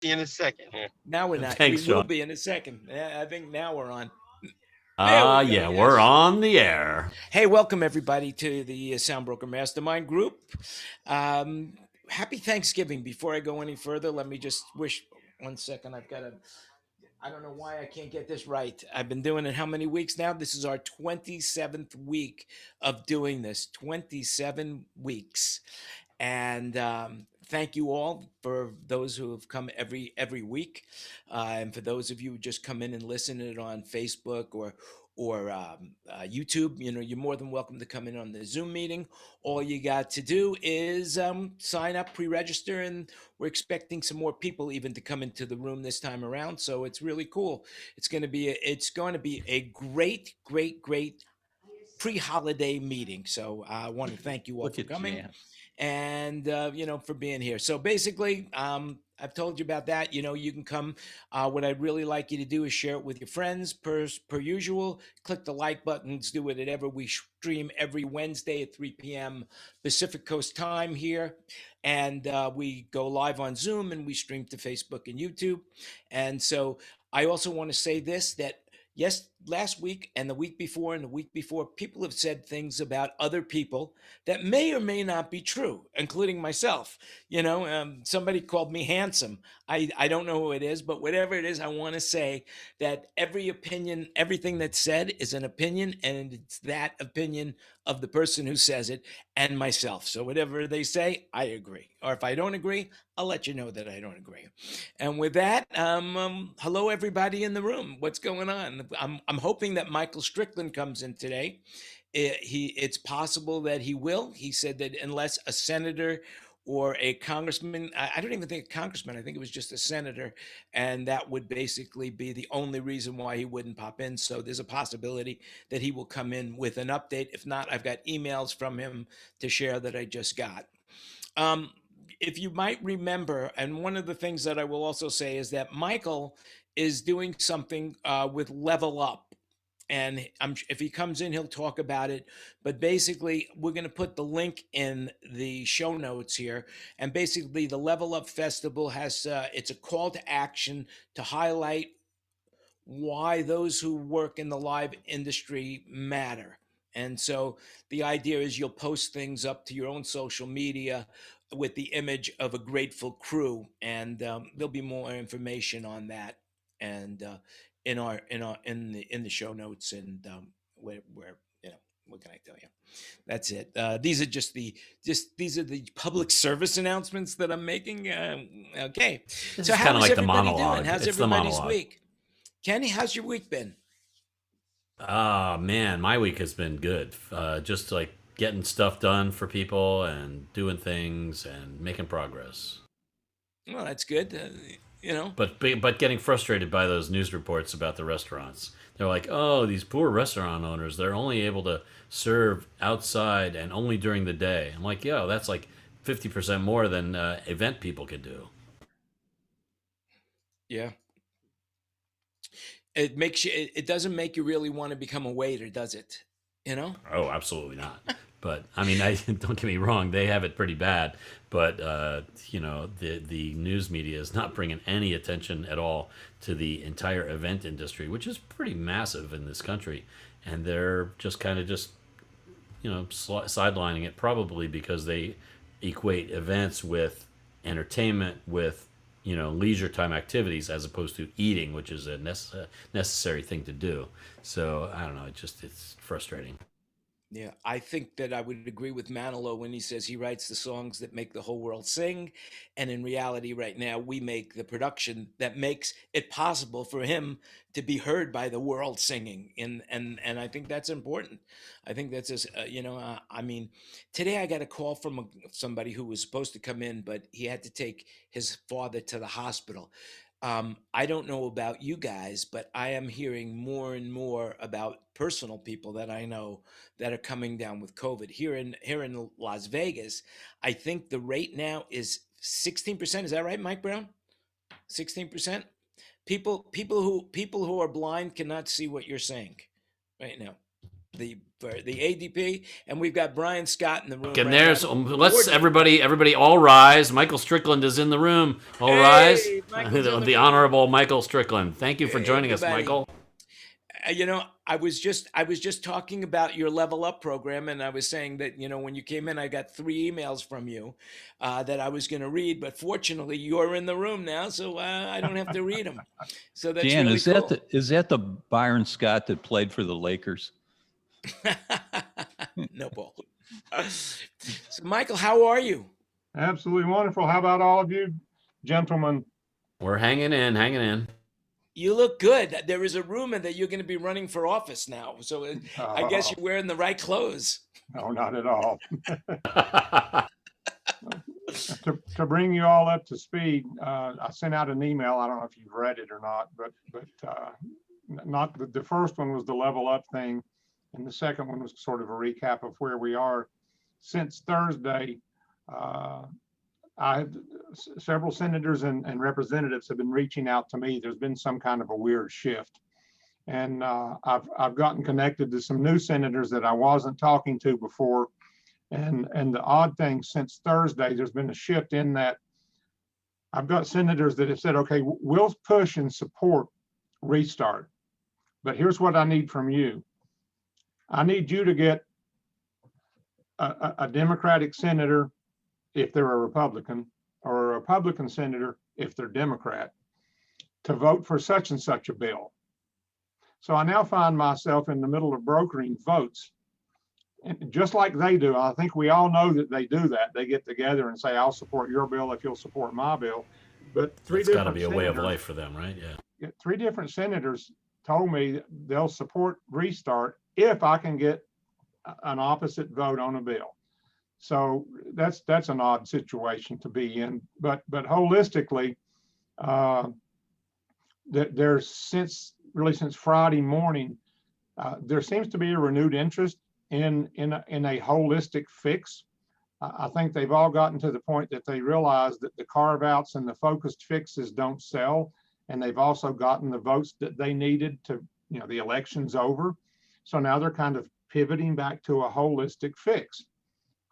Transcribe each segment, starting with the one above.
In a second here. Now we're not. We Thanks, will Sean. be in a second. I think now we're on. There we go. Yeah, we're Yes. on the air. Hey, welcome everybody to the Soundbroker Mastermind group. Um, Happy Thanksgiving. Before I go any further, let me just wish. One second. I've got to. I don't know why I can't get this right. I've been doing it how many weeks now? This is our 27th week of doing this. 27 weeks. And thank you all for those who have come every week, and for those of you who just come in and listen to it on Facebook or YouTube. You know, you're more than welcome to come in on the Zoom meeting. All you got to do is sign up, pre-register, and we're expecting some more people even to come into the room this time around. So it's really cool. It's going to be a great pre-holiday meeting. So I want to thank you all Look for at coming Jam. and for being here. So basically, I've told you about that. You know, you can come. What I'd really like you to do is share it with your friends, per usual. Click the like buttons. Do it at ever. We stream every Wednesday at 3 p.m. Pacific Coast time here, and we go live on Zoom and we stream to Facebook and YouTube. And so I also want to say this, that yes, last week and the week before and the week before, people have said things about other people that may or may not be true, including myself. You know, somebody called me handsome. I don't know who it is, but whatever it is, I want to say that every opinion, everything that's said is an opinion, and it's that opinion of the person who says it and myself. So whatever they say, I agree. Or if I don't agree, I'll let you know that I don't agree. And with that, hello everybody in the room. What's going on? I'm hoping that Michael Strickland comes in today. It's possible that he will. He said that unless a senator or a congressman, I don't even think a congressman, I think it was just a senator, and that would basically be the only reason why he wouldn't pop in. So there's a possibility that he will come in with an update. If not, I've got emails from him to share that I just got. Um, if you might remember, and one of the things that I will also say is that Michael is doing something with Level Up. And if he comes in, he'll talk about it. But basically, we're going to put the link in the show notes here. And basically, the Level Up Festival has it's a call to action to highlight why those who work in the live industry matter. And so the idea is you'll post things up to your own social media with the image of a grateful crew, and there'll be more information on that, and in the show notes, and where you know what can I tell you? That's it. These are the public service announcements that I'm making. Okay, This so is kind how of is like the everybody doing? monologue. How's It's the everybody's monologue. week? Kenny, how's your week been? Ah, man, my week has been good. Just like getting stuff done for people and doing things and making progress. Well, that's good. But getting frustrated by those news reports about the restaurants. They're like, oh, these poor restaurant owners, they're only able to serve outside and only during the day. I'm like, yo, that's like 50% more than event people could do. Yeah, it makes you. It doesn't make you really want to become a waiter, does it? You know. Oh, absolutely not. But I mean, I don't get me wrong; they have it pretty bad. But the news media is not bringing any attention at all to the entire event industry, which is pretty massive in this country, and they're just kind of just sidelining it, probably because they equate events with entertainment, with leisure time activities, as opposed to eating, which is a necessary thing to do. So I don't know. It's frustrating. Yeah, I think that I would agree with Manilow when he says he writes the songs that make the whole world sing. And in reality, right now, we make the production that makes it possible for him to be heard by the world singing. And I think that's important. I think that's just, I mean, today I got a call from somebody who was supposed to come in, but he had to take his father to the hospital. I don't know about you guys, but I am hearing more and more about personal people that I know that are coming down with COVID here in Las Vegas. I think the rate now is 16%. Is that right, Mike Brown? 16%. People who are blind cannot see what you're saying right now. the ADP, and we've got Brian Scott in the room And right now. there's let's Coordinator. everybody all rise. Michael Strickland is in the room. All rise. Hey, Michael's in the The room. honorable Michael Strickland. Thank you for Hey, joining us, everybody. Michael. I was just talking about your Level Up program, and I was saying that when you came in, I got 3 emails from you that I was going to read, but fortunately, you're in the room now, so I don't have to read them. So that's Dan, really cool. is that the Byron Scott that played for the Lakers? No ball. So, Michael, how are you? Absolutely wonderful. How about all of you gentlemen? We're hanging in, hanging in. You look good. There is a rumor that you're going to be running for office now, so I guess Oh, you're wearing the right clothes. no, not at all. To bring you all up to speed, I sent out an email. I don't know if you've read it or not, but not the first one was the level up thing, and the second one was sort of a recap of where we are since Thursday. Several senators and representatives have been reaching out to me. There's been some kind of a weird shift, and I've gotten connected to some new senators that I wasn't talking to before. And the odd thing, since Thursday, there's been a shift in that I've got senators that have said, okay, we'll push and support restart, but here's what I need from you. I need you to get a Democratic senator if they're a Republican, or a Republican senator if they're Democrat, to vote for such and such a bill. So I now find myself in the middle of brokering votes. And just like they do, I think we all know that they do that. They get together and say, I'll support your bill if you'll support my bill. But That's got to be a way of life for them, right? Yeah. 3 different senators told me they'll support restart if I can get an opposite vote on a bill. So that's an odd situation to be in. But holistically, there's since Friday morning, there seems to be a renewed interest in a holistic fix. I think they've all gotten to the point that they realize that the carve-outs and the focused fixes don't sell, and they've also gotten the votes that they needed to, the election's over. So now they're kind of pivoting back to a holistic fix,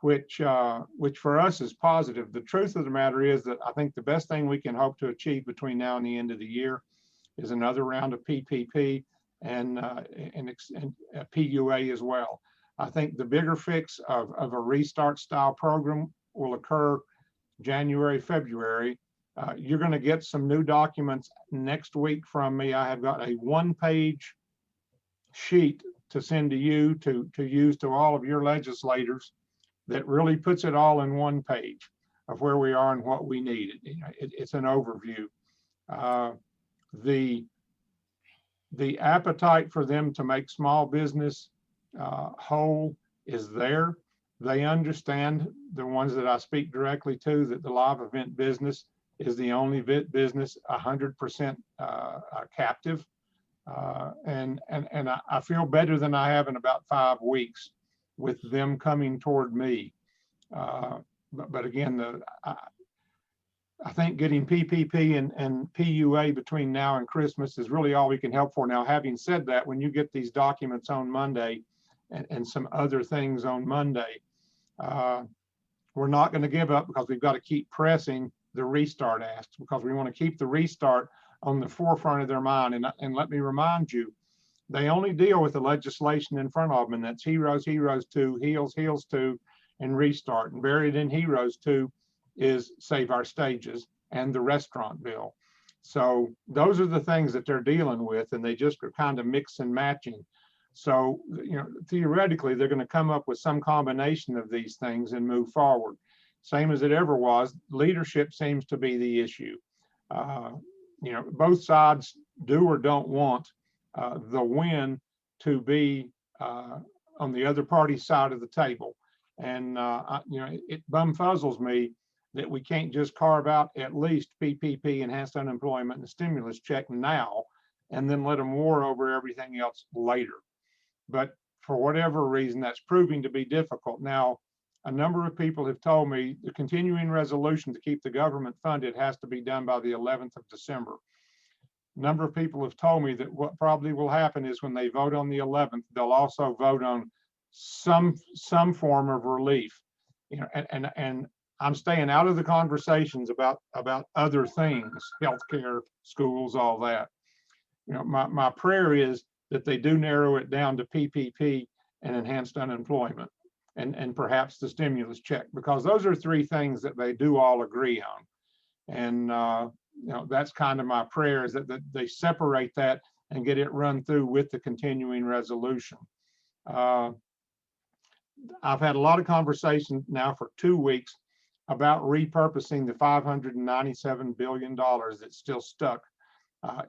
which for us is positive. The truth of the matter is that I think the best thing we can hope to achieve between now and the end of the year is another round of PPP and PUA as well. I think the bigger fix of a restart style program will occur January, February. You're going to get some new documents next week from me. I have got a 1-page sheet to send to you to use to all of your legislators that really puts it all in one page of where we are and what we need. It's an overview. The appetite for them to make small business whole is there. They understand, the ones that I speak directly to, that the live event business is the only business 100% captive. And I feel better than I have in about 5 weeks with them coming toward me. But again, I think getting PPP and PUA between now and Christmas is really all we can help for. Now, having said that, when you get these documents on Monday and some other things on Monday, we're not going to give up, because we've got to keep pressing the restart asks, because we want to keep the restart on the forefront of their mind. And let me remind you, they only deal with the legislation in front of them, and that's Heroes, Heroes 2, Heals, Heals 2, and Restart. And buried in Heroes 2 is Save Our Stages and the restaurant bill. So those are the things that they're dealing with, and they just are kind of mix and matching. So, theoretically, they're going to come up with some combination of these things and move forward. Same as it ever was. Leadership seems to be the issue. Both sides do or don't want the win to be on the other party's side of the table. And, it bumfuzzles me that we can't just carve out at least PPP, enhanced unemployment, and stimulus check now, and then let them war over everything else later. But for whatever reason, that's proving to be difficult. Now, a number of people have told me the continuing resolution to keep the government funded has to be done by the 11th of December. number of people have told me that what probably will happen is when they vote on the 11th, they'll also vote on some form of relief. You know, and I'm staying out of the conversations about other things, healthcare, schools, all that. You know, my prayer is that they do narrow it down to PPP and enhanced unemployment, and perhaps the stimulus check, because those are three things that they do all agree on. And you know, that's kind of my prayer, is that they separate that and get it run through with the continuing resolution. I've had a lot of conversation now for 2 weeks about repurposing the $597 billion that's still stuck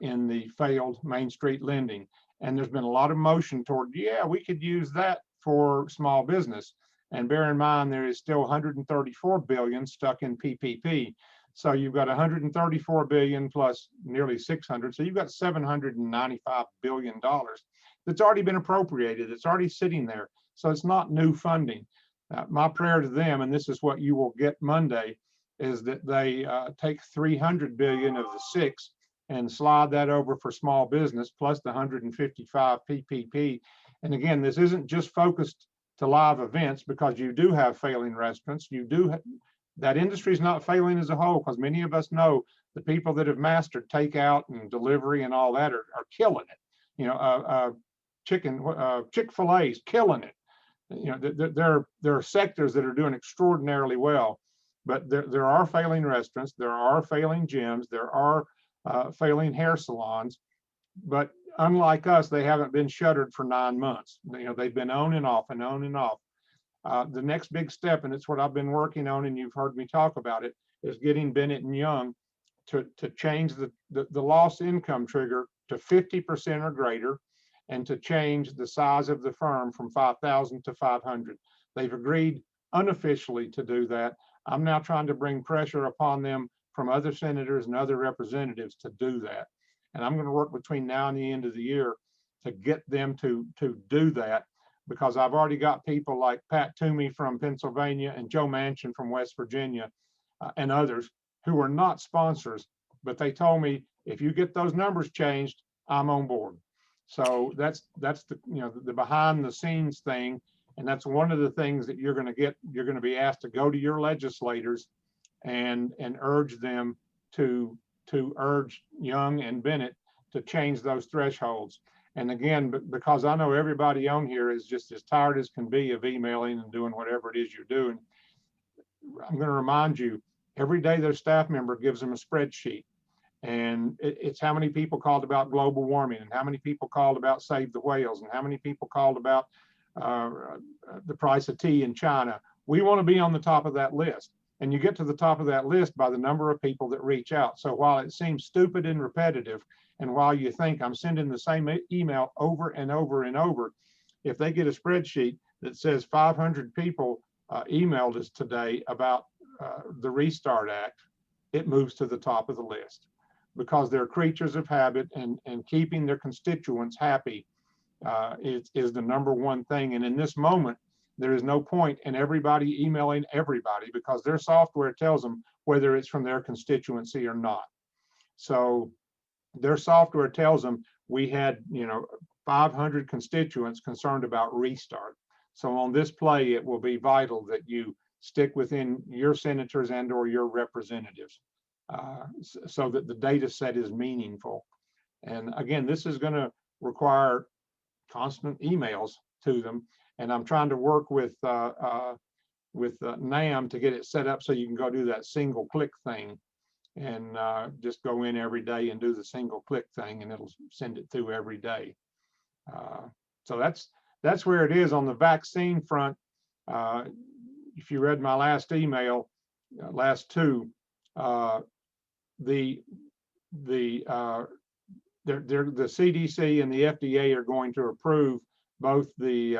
in the failed Main Street lending. And there's been a lot of motion toward, yeah, we could use that for small business. And bear in mind, there is still 134 billion stuck in PPP. So you've got 134 billion plus nearly 600. So you've got $795 billion that's already been appropriated. It's already sitting there. So it's not new funding. My prayer to them, and this is what you will get Monday, is that they take 300 billion of the 6 and slide that over for small business plus the 155 PPP. And again, this isn't just focused to live events, because you do have failing restaurants. You do that industry is not failing as a whole, because many of us know the people that have mastered takeout and delivery and all that are killing it. You know, Chick-fil-A is killing it. You know, there are sectors that are doing extraordinarily well, but there are failing restaurants, there are failing gyms, there are failing hair salons, but unlike us, they haven't been shuttered for 9 months. You know, they've been on and off and on and off. The next big step, and it's what I've been working on, and you've heard me talk about it, is getting Bennett and Young to change the loss income trigger to 50% or greater, and to change the size of the firm from 5,000 to 500. They've agreed unofficially to do that. I'm now trying to bring pressure upon them from other senators and other representatives to do that. And I'm going to work between now and the end of the year to get them to do that, because I've already got people like Pat Toomey from Pennsylvania and Joe Manchin from West Virginia and others who are not sponsors, but they told me, if you get those numbers changed, I'm on board. So that's the, you know, the behind the scenes thing. And that's one of the things that you're going to be asked to go to your legislators and urge them to urge Young and Bennett to change those thresholds. And again, because I know everybody on here is just as tired as can be of emailing and doing whatever it is you're doing, I'm going to remind you, every day their staff member gives them a spreadsheet. And it's how many people called about global warming, and how many people called about save the whales, and how many people called about the price of tea in China. We want to be on the top of that list. And you get to the top of that list by the number of people that reach out. So while it seems stupid and repetitive, and while you think I'm sending the same email over and over and over, if they get a spreadsheet that says 500 people emailed us today about the Restart Act, it moves to the top of the list, because they're creatures of habit, and keeping their constituents happy is the number one thing. And in this moment, there is no point in everybody emailing everybody, because their software tells them whether it's from their constituency or not. So their software tells them we had, 500 constituents concerned about Restart. So on this play, it will be vital that you stick within your senators and or your representatives so that the data set is meaningful. And again, this is going to require constant emails to them. And I'm trying to work with NAM to get it set up so you can go do that single click thing, and just go in every day and do the single click thing, and it'll send it through every day. So that's where it is on the vaccine front. If you read my last email, last two, the CDC and the FDA are going to approve both the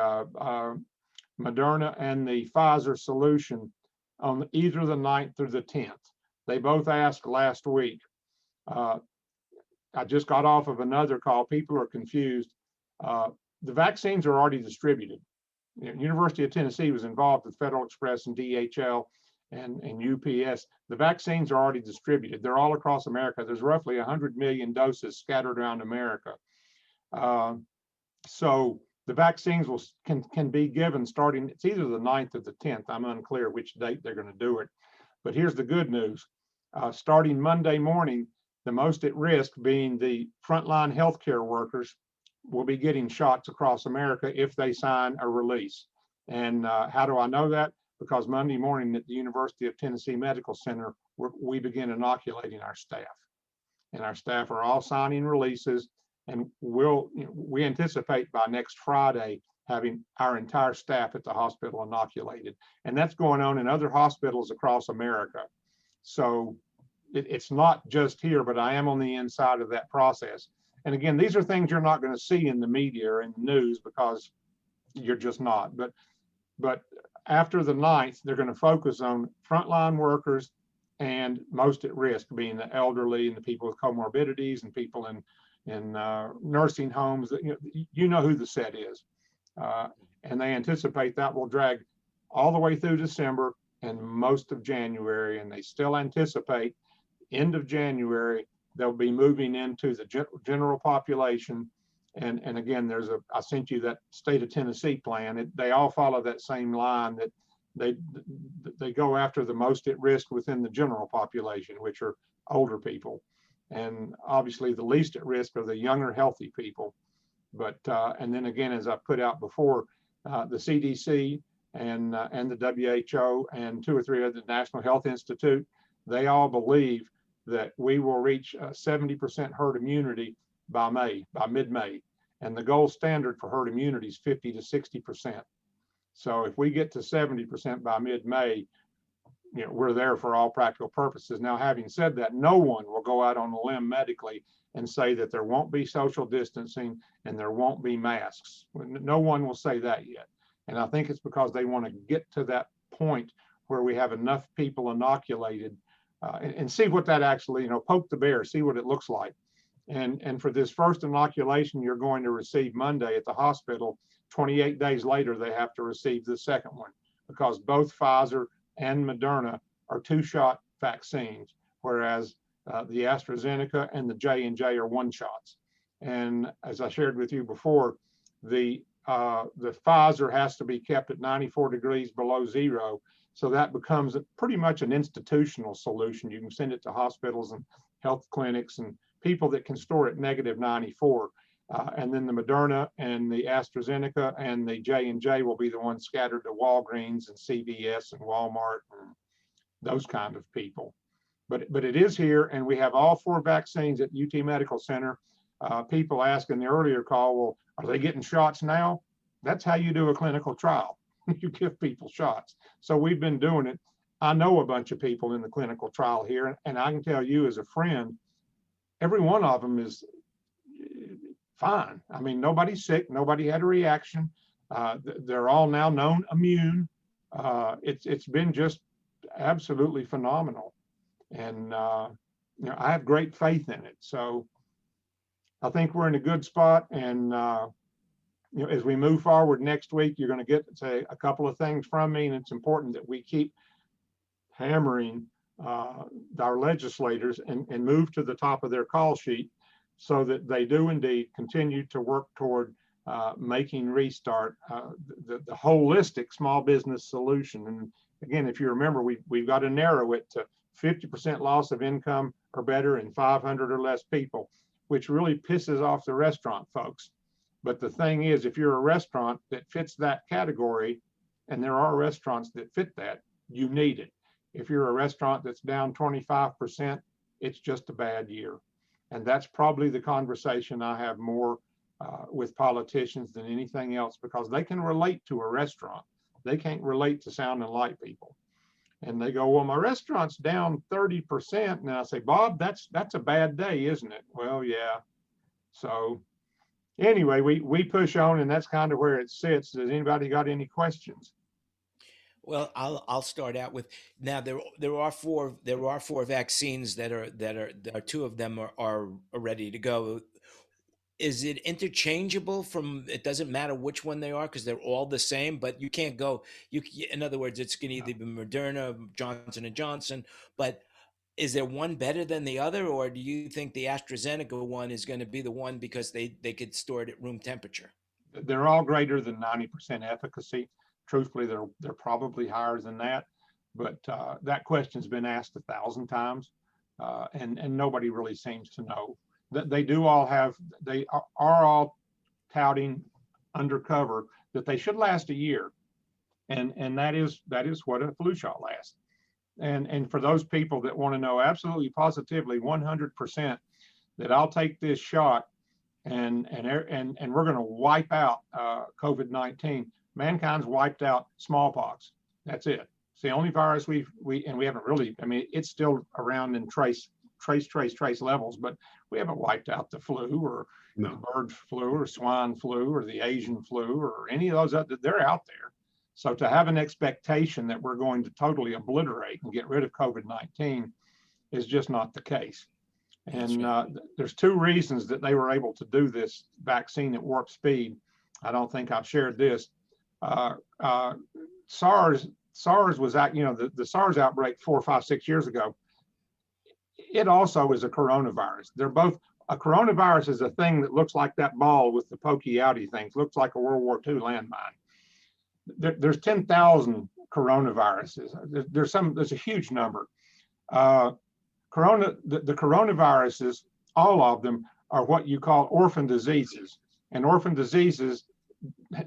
Moderna and the Pfizer solution on either the 9th or the 10th. They both asked last week. I just got off of another call. People are confused. The vaccines are already distributed. University of Tennessee was involved with Federal Express and DHL, and UPS. The vaccines are already distributed. They're all across America. There's roughly 100 million doses scattered around America. So the vaccines can be given starting, it's either the 9th or the 10th. I'm unclear which date they're going to do it. But here's the good news. Starting Monday morning, the most at risk being the frontline healthcare workers will be getting shots across America if they sign a release. And how do I know that? Because Monday morning at the University of Tennessee Medical Center, we begin inoculating our staff. And our staff are all signing releases, and we anticipate by next Friday having our entire staff at the hospital inoculated. And that's going on in other hospitals across America. So it's not just here, but I am on the inside of that process. And again, these are things you're not going to see in the media or in the news because you're just not. But after the 9th, they're going to focus on frontline workers and most at risk, being the elderly and the people with comorbidities and people in nursing homes. You know who the set is. And they anticipate that will drag all the way through December and most of January. And they still anticipate end of January, they'll be moving into the general population. And again, I sent you that state of Tennessee plan. They all follow that same line, that they go after the most at risk within the general population, which are older people. And obviously the least at risk are the younger, healthy people. But, and then again, as I put out before, the CDC and the WHO and 2 or 3 other National Health Institute, they all believe that we will reach 70% herd immunity by mid-May. And the gold standard for herd immunity is 50 to 60%. So if we get to 70% by mid-May, we're there for all practical purposes. Now, having said that, no one will go out on a limb medically and say that there won't be social distancing and there won't be masks. No one will say that yet. And I think it's because they want to get to that point where we have enough people inoculated and see what that actually, poke the bear, see what it looks like. And for this first inoculation you're going to receive Monday at the hospital, 28 days later, they have to receive the second one, because both Pfizer and Moderna are 2-shot vaccines, whereas the AstraZeneca and the J&J are 1-shots. And as I shared with you before, the Pfizer has to be kept at 94 degrees below zero. So that becomes pretty much an institutional solution. You can send it to hospitals and health clinics and people that can store at negative 94. And then the Moderna and the AstraZeneca and the J&J will be the ones scattered to Walgreens and CVS and Walmart and those kind of people. But it is here, and we have all 4 vaccines at UT Medical Center. People asked in the earlier call, well, are they getting shots now? That's how you do a clinical trial. You give people shots. So we've been doing it. I know a bunch of people in the clinical trial here, and I can tell you as a friend, every one of them is fine. I mean, nobody's sick. Nobody had a reaction. They're all now known immune. It's been just absolutely phenomenal. And, I have great faith in it. So I think we're in a good spot. And, as we move forward next week, you're going to get, say, a couple of things from me. And it's important that we keep hammering our legislators and move to the top of their call sheet so that they do indeed continue to work toward making Restart the holistic small business solution. And again, if you remember, we've got to narrow it to 50% loss of income or better and 500 or less people, which really pisses off the restaurant folks. But the thing is, if you're a restaurant that fits that category, and there are restaurants that fit that, you need it. If you're a restaurant that's down 25%, it's just a bad year. And that's probably the conversation I have more with politicians than anything else, because they can relate to a restaurant. They can't relate to sound and light people. And they go, well, my restaurant's down 30%. And I say, Bob, that's a bad day, isn't it? Well, yeah. So anyway, we push on, and that's kind of where it sits. Does anybody got any questions? Well, I'll start out with, now there are four vaccines that are 2 of them are ready to go. is it interchangeable from, it doesn't matter which one they are because they're all the same, but you can't go, in other words, it's going to either be Moderna, Johnson and Johnson, but is there one better than the other, or do you think the AstraZeneca one is going to be the one because they could store it at room temperature? They're all greater than 90% efficacy. Truthfully, they're probably higher than that, but that question's been asked 1,000 times, and nobody really seems to know. That they do all have, they are all touting undercover that they should last a year, and that is what a flu shot lasts. And for those people that want to know absolutely positively 100% that I'll take this shot and we're going to wipe out COVID-19. Mankind's wiped out smallpox. That's it. It's the only virus we haven't really, I mean, it's still around in trace levels, but we haven't wiped out the flu or the bird flu or swine flu or the Asian flu or any of those other, they're out there. So to have an expectation that we're going to totally obliterate and get rid of COVID-19 is just not the case. And there's two reasons that they were able to do this vaccine at warp speed. I don't think I've shared this. SARS was out, the SARS outbreak 4, 5, 6 years ago. It also is a coronavirus. They're both, a coronavirus is a thing that looks like that ball with the pokey outy things, looks like a World War II landmine. There's 10,000 coronaviruses. There's a huge number. The coronaviruses, all of them are what you call orphan diseases, and orphan diseases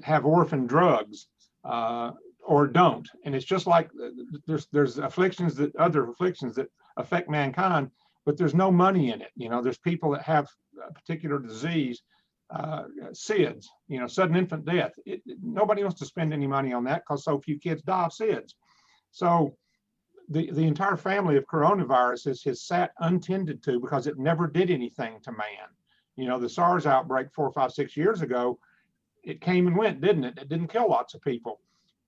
have orphan drugs or don't. And it's just like there's other afflictions that affect mankind, but there's no money in it. There's people that have a particular disease, SIDS, sudden infant death. Nobody wants to spend any money on that because so few kids die of SIDS. So the entire family of coronaviruses has sat untended to because it never did anything to man. The SARS outbreak 4, 5, 6 years ago, it came and went, didn't it? It didn't kill lots of people.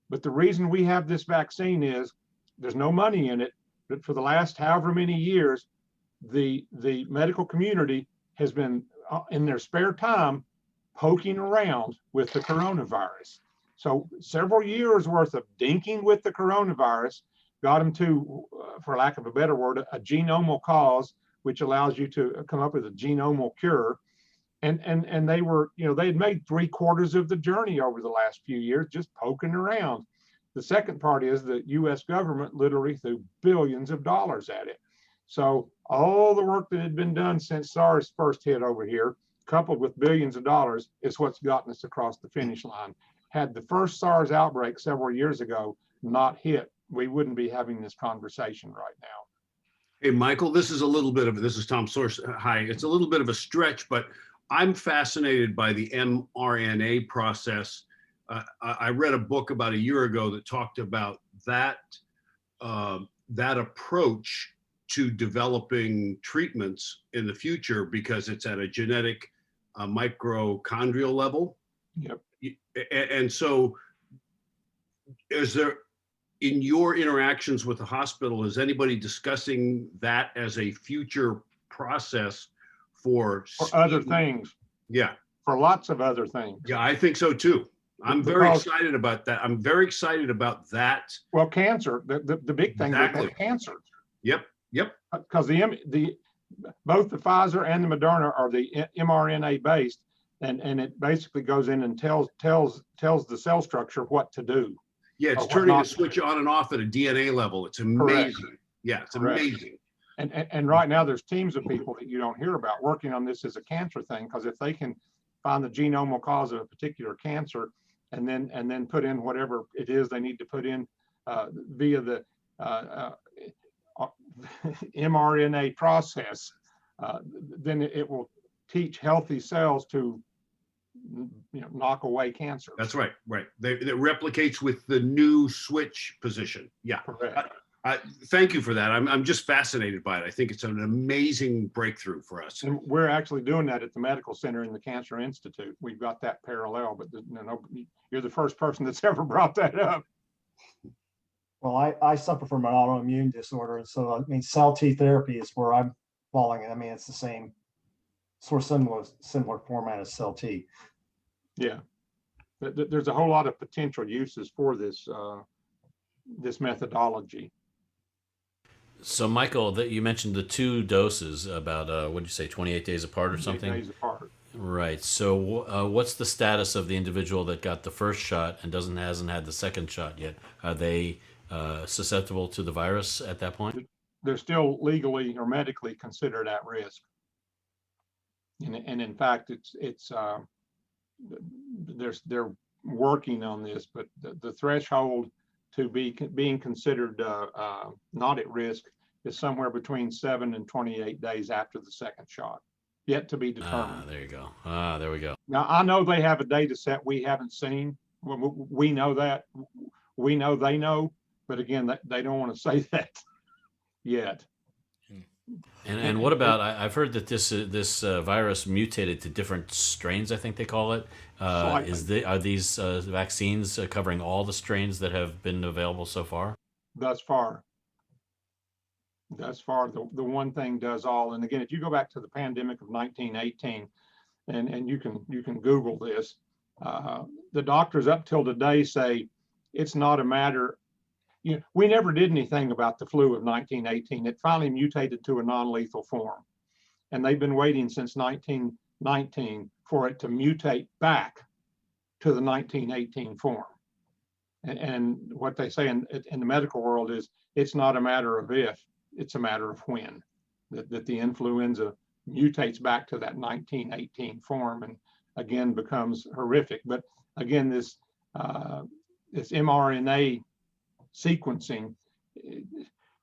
But the reason we have this vaccine is there's no money in it, but for the last however many years, the medical community has been in their spare time poking around with the coronavirus. So several years worth of dinking with the coronavirus got them to, for lack of a better word, a genomal cause, which allows you to come up with a genomal cure. And they were, they had made 3/4 of the journey over the last few years, just poking around. The second part is the US government literally threw billions of dollars at it. So all the work that had been done since SARS first hit over here, coupled with billions of dollars, is what's gotten us across the finish line. Had the first SARS outbreak several years ago not hit, we wouldn't be having this conversation right now. Hey, Michael, this is Tom Source. Hi, it's a little bit of a stretch, but I'm fascinated by the mRNA process. I read a book about a year ago that talked about that approach to developing treatments in the future because it's at a genetic mitochondrial level. Yep. And so is there, in your interactions with the hospital, is anybody discussing that as a future process for other things? Yeah. For lots of other things. Yeah, I think so too. I'm very excited about that. I'm very excited about that. Well, cancer, the big thing Exactly. is cancer. Yep. Because both the Pfizer and the Moderna are the mRNA based, and it basically goes in and tells the cell structure what to do. Yeah, it's turning a switch on and off at a DNA level. It's amazing. Correct. Yeah, it's Correct. amazing. And right now there's teams of people that you don't hear about working on this as a cancer thing, because if they can find the genomal cause of a particular cancer and then put in whatever it is they need to put in via the mRNA process, then it will teach healthy cells to knock away cancer. That's right. That replicates with the new switch position. Yeah. Correct. Thank you for that. I'm just fascinated by it. I think it's an amazing breakthrough for us. And we're actually doing that at the medical center in the Cancer Institute. We've got that parallel, but you're the first person that's ever brought that up. Well, I suffer from an autoimmune disorder, and so cell T therapy is where I'm falling in. It's the same sort of similar format as CELT. Yeah. There's a whole lot of potential uses for this, this methodology. So, Michael, that you mentioned the 2 doses about what did you say, 28 days apart or 8 something? days apart. Right. So, what's the status of the individual that got the first shot and hasn't had the second shot yet? Are they susceptible to the virus at that point? They're still legally or medically considered at risk. And in fact, they're working on this, but the threshold to being considered not at risk is somewhere between 7 and 28 days after the second shot, yet to be determined. There you go. There we go. Now, I know they have a data set we haven't seen. We know that. We know they know, but again, they don't want to say that yet. And what about, I've heard that this virus mutated to different strains, I think they call it. Are these vaccines covering all the strains that have been available so far? Thus far, the one thing does all. And again, if you go back to the pandemic of 1918, and you can Google this, the doctors up till today say it's not a matter. We never did anything about the flu of 1918. It finally mutated to a non-lethal form. And they've been waiting since 1919 for it to mutate back to the 1918 form. And what they say in the medical world is it's not a matter of if, it's a matter of when, that the influenza mutates back to that 1918 form and again becomes horrific. But again, this mRNA sequencing,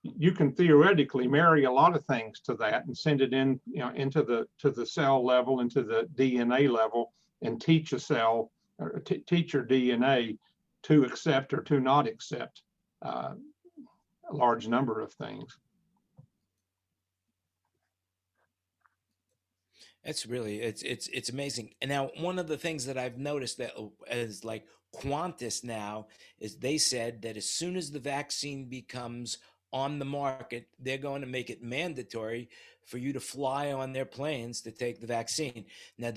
you can theoretically marry a lot of things to that and send it in, into the cell level, into the DNA level, and teach a cell or teach your DNA to accept or to not accept a large number of things. It's really it's amazing. And now one of the things that I've noticed that is like Qantas now is they said that as soon as the vaccine becomes on the market, they're going to make it mandatory for you to fly on their planes to take the vaccine. Now,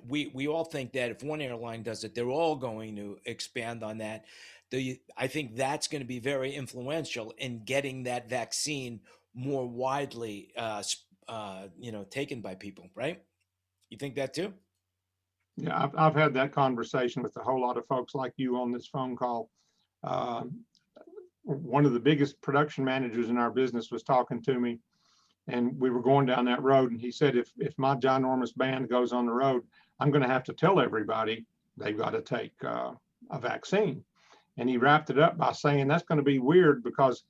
we all think that if one airline does it, they're all going to expand on that. I think that's going to be very influential in getting that vaccine more widely, taken by people, right? You think that too? Yeah, I've had that conversation with a whole lot of folks like you on this phone call. One of the biggest production managers in our business was talking to me, and we were going down that road, and he said, if my ginormous band goes on the road, I'm going to have to tell everybody they've got to take a vaccine. And he wrapped it up by saying, that's going to be weird because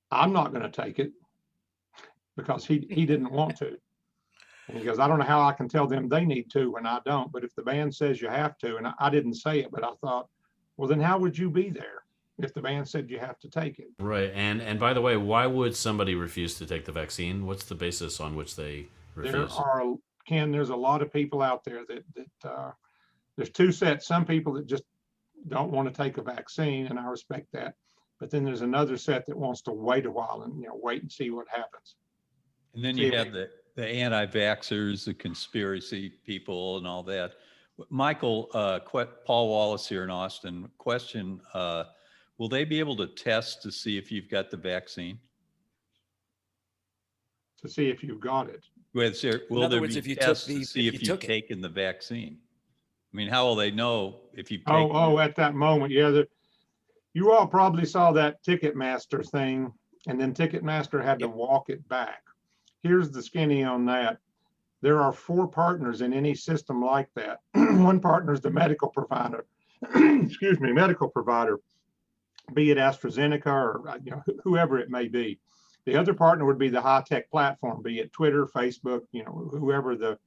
I'm not going to take it because he didn't want to. And he goes, I don't know how I can tell them they need to when I don't, but if the band says you have to, and I didn't say it, but I thought, well, then how would you be there if the band said you have to take it? Right. And by the way, why would somebody refuse to take the vaccine? What's the basis on which they refuse? There's a lot of people out there that there's 2 sets. Some people that just don't want to take a vaccine, and I respect that. But then there's another set that wants to wait a while and wait and see what happens. And then you have the anti-vaxxers, the conspiracy people and all that. Michael, Paul Wallace here in Austin, question, will they be able to test to see if you've got the vaccine? To see if you've got it. Will there be tests to see if you've taken the vaccine? I mean, how will they know if you've taken it? At that moment, yeah. You all probably saw that Ticketmaster thing, and then Ticketmaster had to walk it back. Here's the skinny on that. There are 4 partners in any system like that. One partner is the medical provider, medical provider, be it AstraZeneca or whoever it may be. The other partner would be the high-tech platform, be it Twitter, Facebook, whoever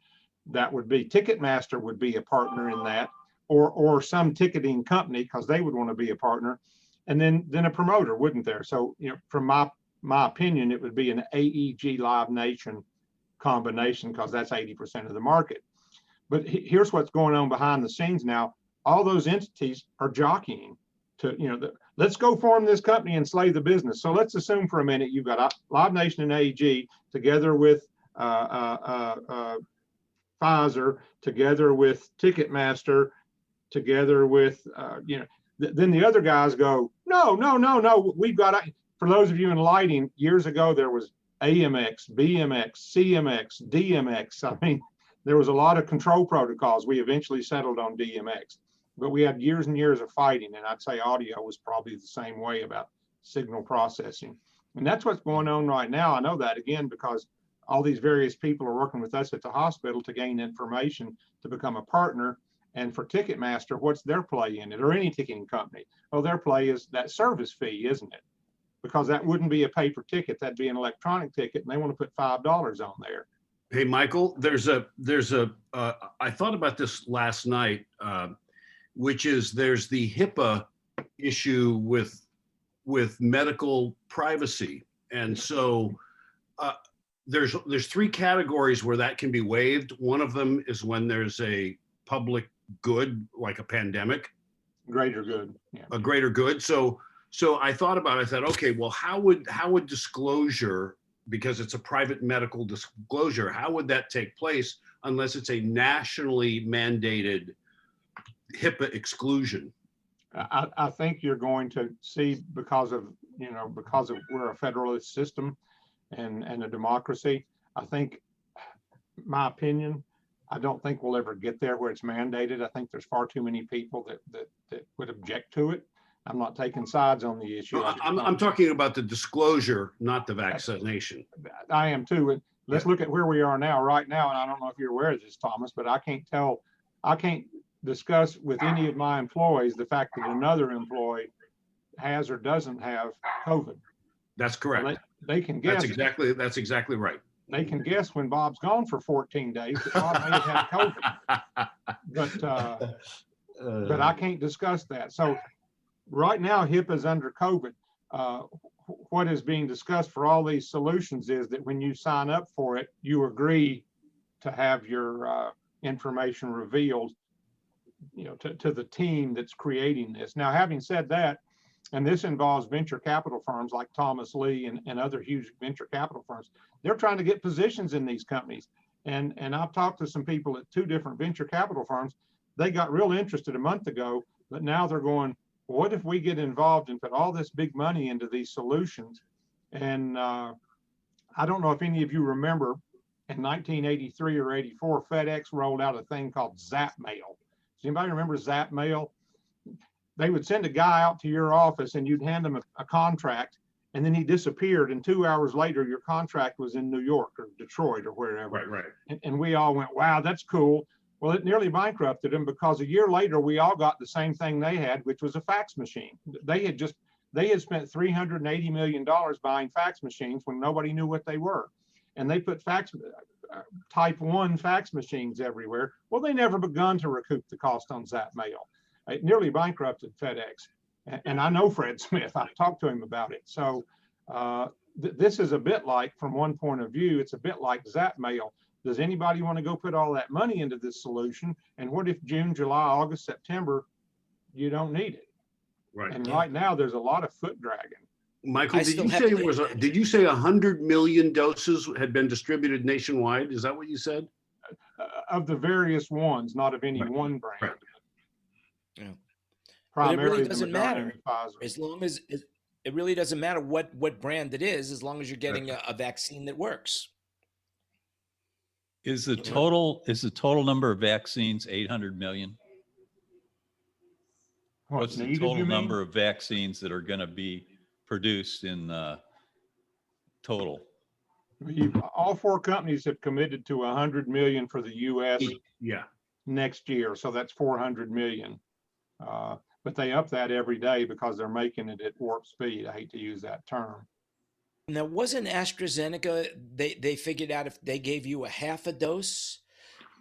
that would be. Ticketmaster would be a partner in that, or some ticketing company, because they would want to be a partner, and then a promoter, wouldn't there? So from my opinion, it would be an AEG Live Nation combination, because that's 80% of the market. But here's what's going on behind the scenes now. All those entities are jockeying to, let's go form this company and slay the business. So let's assume for a minute you've got Live Nation and AEG together with Pfizer, together with Ticketmaster, together with, then the other guys go, no, we've got, for those of you in lighting, years ago, there was AMX, BMX, CMX, DMX. I mean, there was a lot of control protocols. We eventually settled on DMX, but we had years and years of fighting. And I'd say audio was probably the same way about signal processing. And that's what's going on right now. I know that, again, because all these various people are working with us at the hospital to gain information to become a partner. And for Ticketmaster, what's their play in it, or any ticketing company? Well, their play is that service fee, isn't it? Because that wouldn't be a paper ticket, that'd be an electronic ticket, and they want to put $5 on there. Hey, Michael, I thought about this last night, which is there's the HIPAA issue with medical privacy. And so there's three categories where that can be waived. One of them is when there's a public good, like a pandemic. Greater good. Yeah. A greater good. So I thought about it, I said, okay, well, how would disclosure, because it's a private medical disclosure, how would that take place unless it's a nationally mandated HIPAA exclusion? I think you're going to see, because of we're a federalist system and a democracy, I think, my opinion, I don't think we'll ever get there where it's mandated. I think there's far too many people that would object to it. I'm not taking sides on the issue. I'm talking about the disclosure, not the vaccination. I am too. And let's look at where we are now, right now. And I don't know if you're aware of this, Thomas, but I can't discuss with any of my employees the fact that another employee has or doesn't have COVID. That's correct. So they can guess. That's exactly right. They can guess when Bob's gone for 14 days that Bob may have had COVID. But I can't discuss that. So right now, HIPAA is under COVID. What is being discussed for all these solutions is that when you sign up for it, you agree to have your information revealed, to the team that's creating this. Now, having said that, and this involves venture capital firms like Thomas Lee and other huge venture capital firms, they're trying to get positions in these companies. And I've talked to some people at 2 different venture capital firms. They got real interested a month ago, but now they're going, what if we get involved and put all this big money into these solutions? And I don't know if any of you remember, in 1983 or 84, FedEx rolled out a thing called Zap Mail. Does anybody remember Zap Mail? They would send a guy out to your office and you'd hand him a contract, and then he disappeared. And 2 hours later, your contract was in New York or Detroit or wherever. Right. And we all went, wow, that's cool. Well, it nearly bankrupted them, because a year later, we all got the same thing they had, which was a fax machine. They had spent $380 million buying fax machines when nobody knew what they were. And they put type 1 fax machines everywhere. Well, they never begun to recoup the cost on Zap Mail. It nearly bankrupted FedEx. And I know Fred Smith. I've talked to him about it. So this is a bit like, from one point of view, it's a bit like Zap Mail. Does anybody want to go put all that money into this solution? And what if June, July, August, September, you don't need it? Right. And right now, there's a lot of foot dragging. Michael, did you say 100 million doses had been distributed nationwide? Is that what you said? Of the various ones, not of any one brand. Right. Yeah. Primarily, but it really doesn't matter, Pfizer. as long as it really doesn't matter what brand it is, as long as you're getting a vaccine that works. Is the total number of vaccines 800 million? What's the total number of vaccines that are going to be produced in total? All 4 companies have committed to 100 million for the U.S. next year, so that's 400 million. But they up that every day because they're making it at warp speed. I hate to use that term. Now, wasn't AstraZeneca, they figured out if they gave you a half a dose,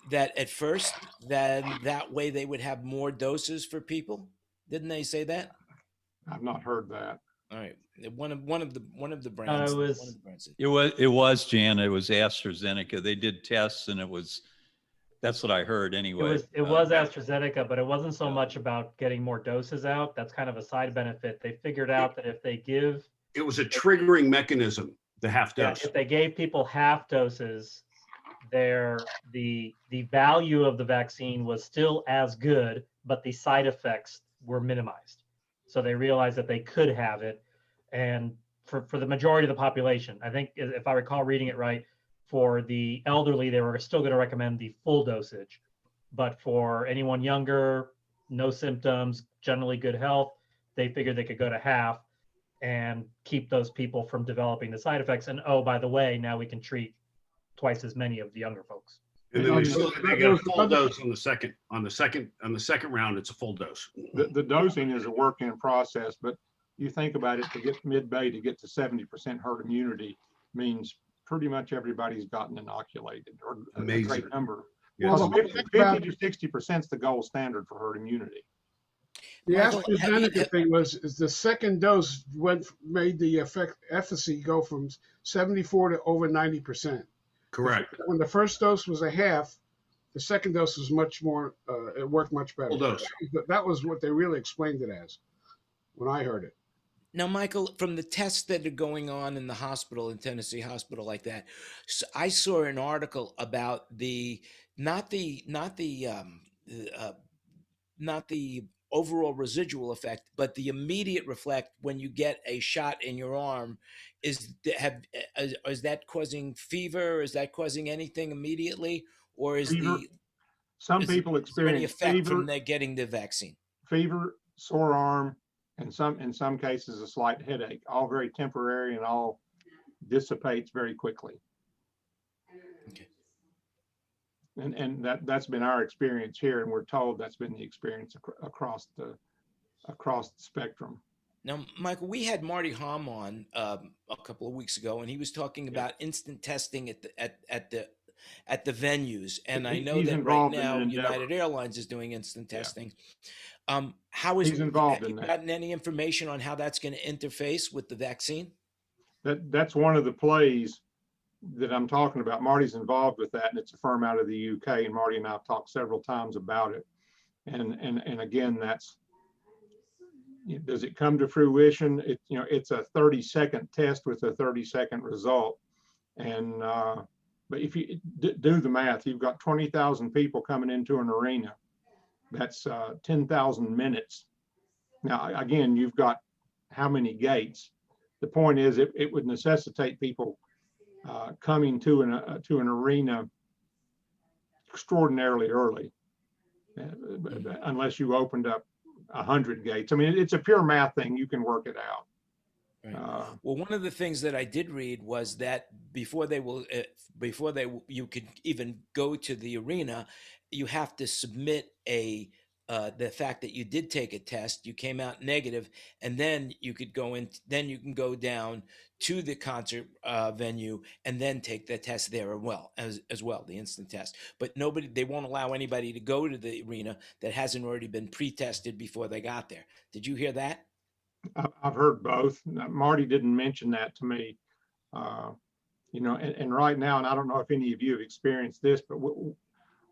that at first, then that way they would have more doses for people? Didn't they say that? I've not heard that. All right, one of the brands. It was Jan. It was AstraZeneca. They did tests, and that's what I heard anyway. It was AstraZeneca, but it wasn't so much about getting more doses out. That's kind of a side benefit. They figured out that if they give, it was a triggering mechanism, the half dose. If they gave people half doses, the value of the vaccine was still as good, but the side effects were minimized. So they realized that they could have it. And for the majority of the population, I think if I recall reading it right, for the elderly, they were still going to recommend the full dosage. But for anyone younger, no symptoms, generally good health, they figured they could go to half and keep those people from developing the side effects. And oh, by the way, now we can treat twice as many of the younger folks. And then they get a full dose on the second round. It's a full dose. The dosing is a work in process, but you think about it, to get mid-May to get to 70% herd immunity means pretty much everybody's gotten inoculated, or Amazing. a great number. Yes. Well, 50 to 60% is the gold standard for herd immunity. The Michael, AstraZeneca thing is the second dose made the efficacy go from 74 to over 90%. Correct. When the first dose was a half, the second dose was much more. It worked much better. Full dose. That was what they really explained it as when I heard it. Now, Michael, from the tests that are going on in the hospital, in Tennessee hospital like that, so I saw an article about not the overall residual effect, but the immediate effect when you get a shot in your arm. Is that causing fever? Is that causing anything immediately, or is Fever. Some people is there any experience effect fever, from their getting the vaccine? sore arm, and in some cases a slight headache, all very temporary and all dissipates very quickly. Okay. And that's been our experience here, and we're told that's been the experience across the spectrum. Now, Michael, we had Marty Hom on a couple of weeks ago, and he was talking about instant testing at the venues. And I know He's that right involved in now the endeavor. United Airlines is doing instant Yeah. testing. How is He's involved have in you that. gotten any information on how that's going to interface with the vaccine? That's one of the plays that I'm talking about. Marty's involved with that, and it's a firm out of the UK, and Marty and I have talked several times about it. And again, does it come to fruition? It's a 30-second test with a 30-second result. And but if you do the math, you've got 20,000 people coming into an arena. That's 10,000 minutes. Now, again, you've got how many gates? The point is, it would necessitate people coming to an arena extraordinarily early, unless you opened up 100 gates. I mean, it's a pure math thing. You can work it out. Right. Well, one of the things that I did read was that before you could even go to the arena, you have to submit the fact that you did take a test, you came out negative, and then you could go in. Then you can go down to the concert venue and then take the test there as well, the instant test. But they won't allow anybody to go to the arena that hasn't already been pre-tested before they got there. Did you hear that? I've heard both. Marty didn't mention that to me. And right now, and I don't know if any of you have experienced this, but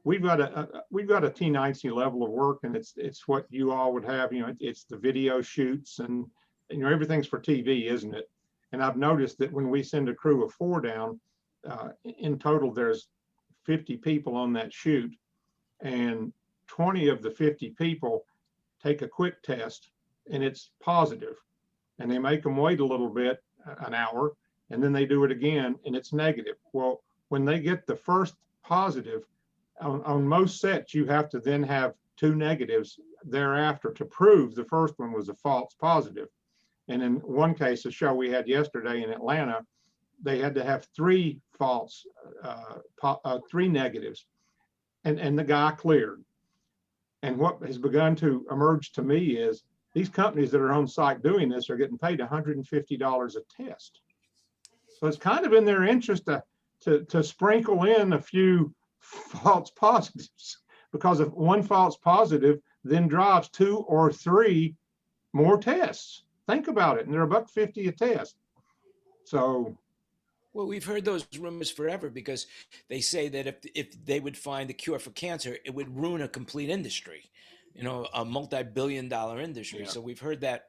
we've got a T90 level of work, and it's what you all would have. It's the video shoots, and everything's for TV, isn't it? And I've noticed that when we send a crew of 4 down, in total there's 50 people on that shoot, and 20 of the 50 people take a quick test, and it's positive, and they make them wait a little bit, an hour, and then they do it again, and it's negative. Well, when they get the first positive, on most sets, you have to then have 2 negatives thereafter to prove the first one was a false positive. And in one case, a show we had yesterday in Atlanta, they had to have 3 false, 3 negatives, and the guy cleared. And what has begun to emerge to me is these companies that are on site doing this are getting paid $150 a test. So it's kind of in their interest to sprinkle in a few false positives, because if one false positive then drives 2 or 3 more tests. Think about it, and they're $1.50 a test. So, well, we've heard those rumors forever, because they say that if they would find the cure for cancer, it would ruin a complete industry. a multi-billion-dollar industry. Yeah. So we've heard that,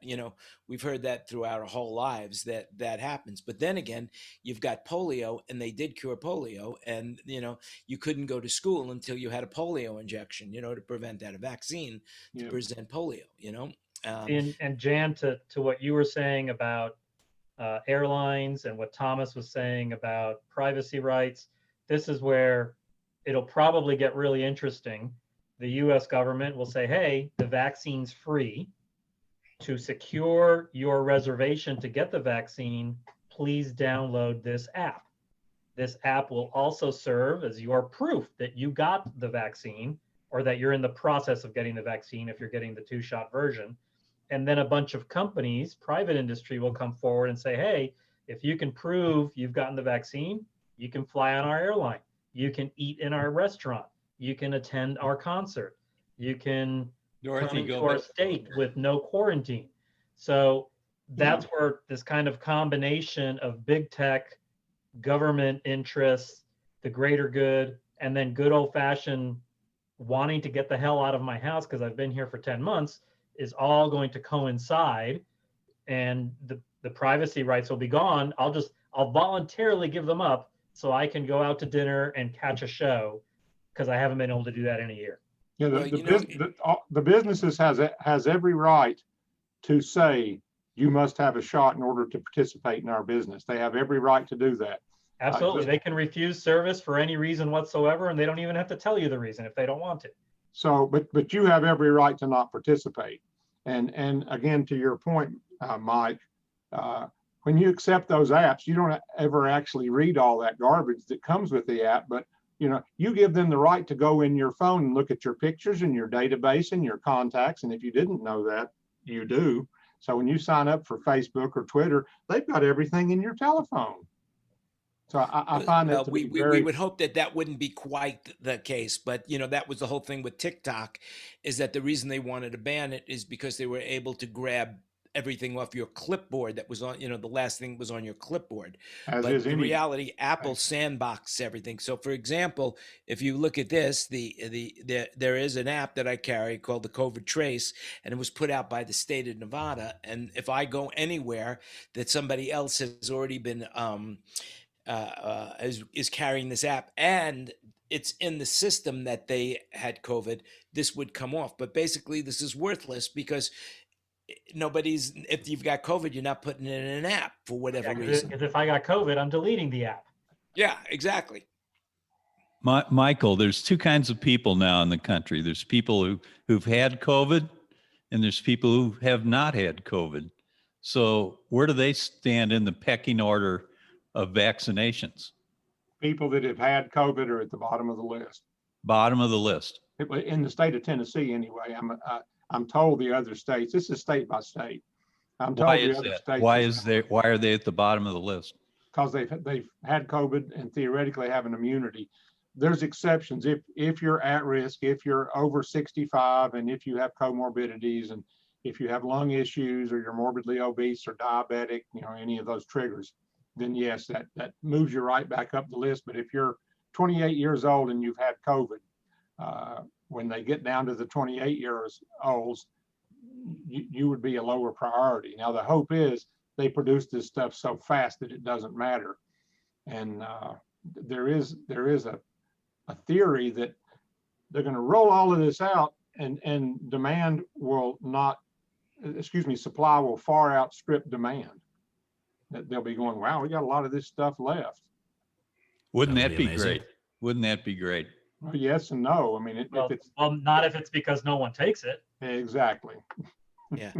we've heard that throughout our whole lives that happens. But then again, you've got polio, and they did cure polio, and you couldn't go to school until you had a polio injection, to prevent that, a vaccine to Yeah. prevent polio. And Jan, to what you were saying about airlines and what Thomas was saying about privacy rights, this is where it'll probably get really interesting. The US government will say, hey, the vaccine's free. To secure your reservation to get the vaccine, please download this app. This app will also serve as your proof that you got the vaccine, or that you're in the process of getting the vaccine if you're getting the 2-shot version. And then a bunch of companies, private industry, will come forward and say, hey, if you can prove you've gotten the vaccine, you can fly on our airline, you can eat in our restaurant, you can attend our concert, you can come into our state with no quarantine. So that's where this kind of combination of big tech, government interests, the greater good, and then good old fashioned wanting to get the hell out of my house because I've been here for 10 months is all going to coincide, and the privacy rights will be gone. I'll voluntarily give them up so I can go out to dinner and catch a show, because I haven't been able to do that in a year. Yeah, Well, the businesses has every right to say you must have a shot in order to participate in our business. They have every right to do that. Absolutely. They can refuse service for any reason whatsoever, and they don't even have to tell you the reason if they don't want to. So, but you have every right to not participate. And again, to your point, Mike, when you accept those apps, you don't ever actually read all that garbage that comes with the app, but you give them the right to go in your phone and look at your pictures and your database and your contacts. And if you didn't know that, you do. So when you sign up for Facebook or Twitter, they've got everything in your telephone. So I find that to be very... We would hope that wouldn't be quite the case, but that was the whole thing with TikTok, is that the reason they wanted to ban it is because they were able to grab everything off your clipboard that was on, the last thing was on your clipboard. But in reality, Apple sandboxes everything. So for example, if you look at this, there is an app that I carry called the COVID Trace, and it was put out by the state of Nevada. And if I go anywhere that somebody else has already been is carrying this app, and it's in the system that they had COVID, this would come off. But basically, this is worthless because if you've got COVID, you're not putting it in an app for whatever reason. Because if I got COVID, I'm deleting the app. Yeah, exactly. Michael, there's two kinds of people now in the country. There's people who've had COVID, and there's people who have not had COVID. So where do they stand in the pecking order of vaccinations? People that have had COVID are at the bottom of the list. Bottom of the list. In the state of Tennessee, anyway. I'm told the other states. This is state by state. I'm told Why the is other that? states. Why are they at the bottom of the list? Because they've had COVID and theoretically have an immunity. There's exceptions if you're at risk, if you're over 65, and if you have comorbidities, and if you have lung issues, or you're morbidly obese or diabetic, any of those triggers, then yes, that moves you right back up the list. But if you're 28 years old and you've had COVID, when they get down to the 28 years olds, you would be a lower priority. Now, the hope is they produce this stuff so fast that it doesn't matter. And there is a theory that they're going to roll all of this out, and demand will not, supply will far outstrip demand. That they'll be going, wow, we got a lot of this stuff left. Wouldn't that be great? Wouldn't that be great? Well, yes and no. I mean, if it's not if it's because no one takes it. Exactly. Yeah.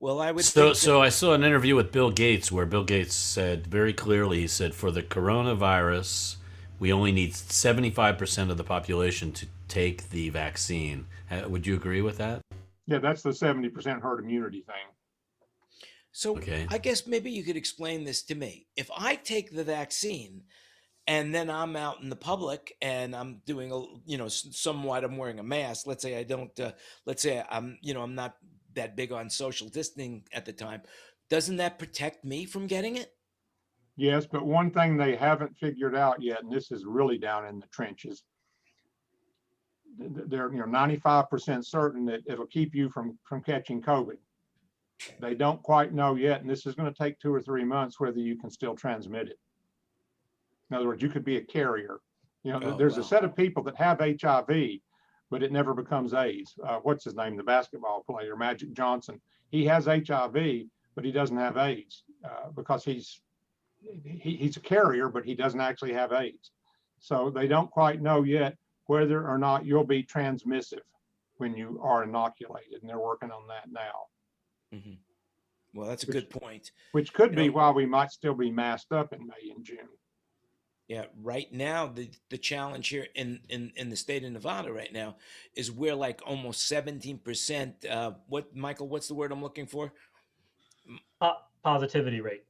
Well, I would. So I saw an interview with Bill Gates where Bill Gates said very clearly, he said, for the coronavirus, we only need 75% of the population to take the vaccine. Would you agree with that? Yeah, that's the 70% herd immunity thing. So I guess maybe you could explain this to me. If I take the vaccine and then I'm out in the public and I'm doing somewhat, I'm wearing a mask. Let's say I don't, let's say I'm not that big on social distancing at the time. Doesn't that protect me from getting it? Yes, but one thing they haven't figured out yet, and this is really down in the trenches, they're 95% certain that it'll keep you from catching COVID. They don't quite know yet, and this is going to take 2 or 3 months whether you can still transmit it. In other words, you could be a carrier. There's a set of people that have HIV, but it never becomes AIDS. What's his name? The basketball player, Magic Johnson. He has HIV, but he doesn't have AIDS because he's a carrier, but he doesn't actually have AIDS. So they don't quite know yet whether or not you'll be transmissive when you are inoculated, and they're working on that now. Mm-hmm. Well, that's a good point. Which could be why we might still be masked up in May and June. Yeah, right now the challenge here in the state of Nevada right now is we're like almost 17%. Michael? What's the word I'm looking for? Positivity rate.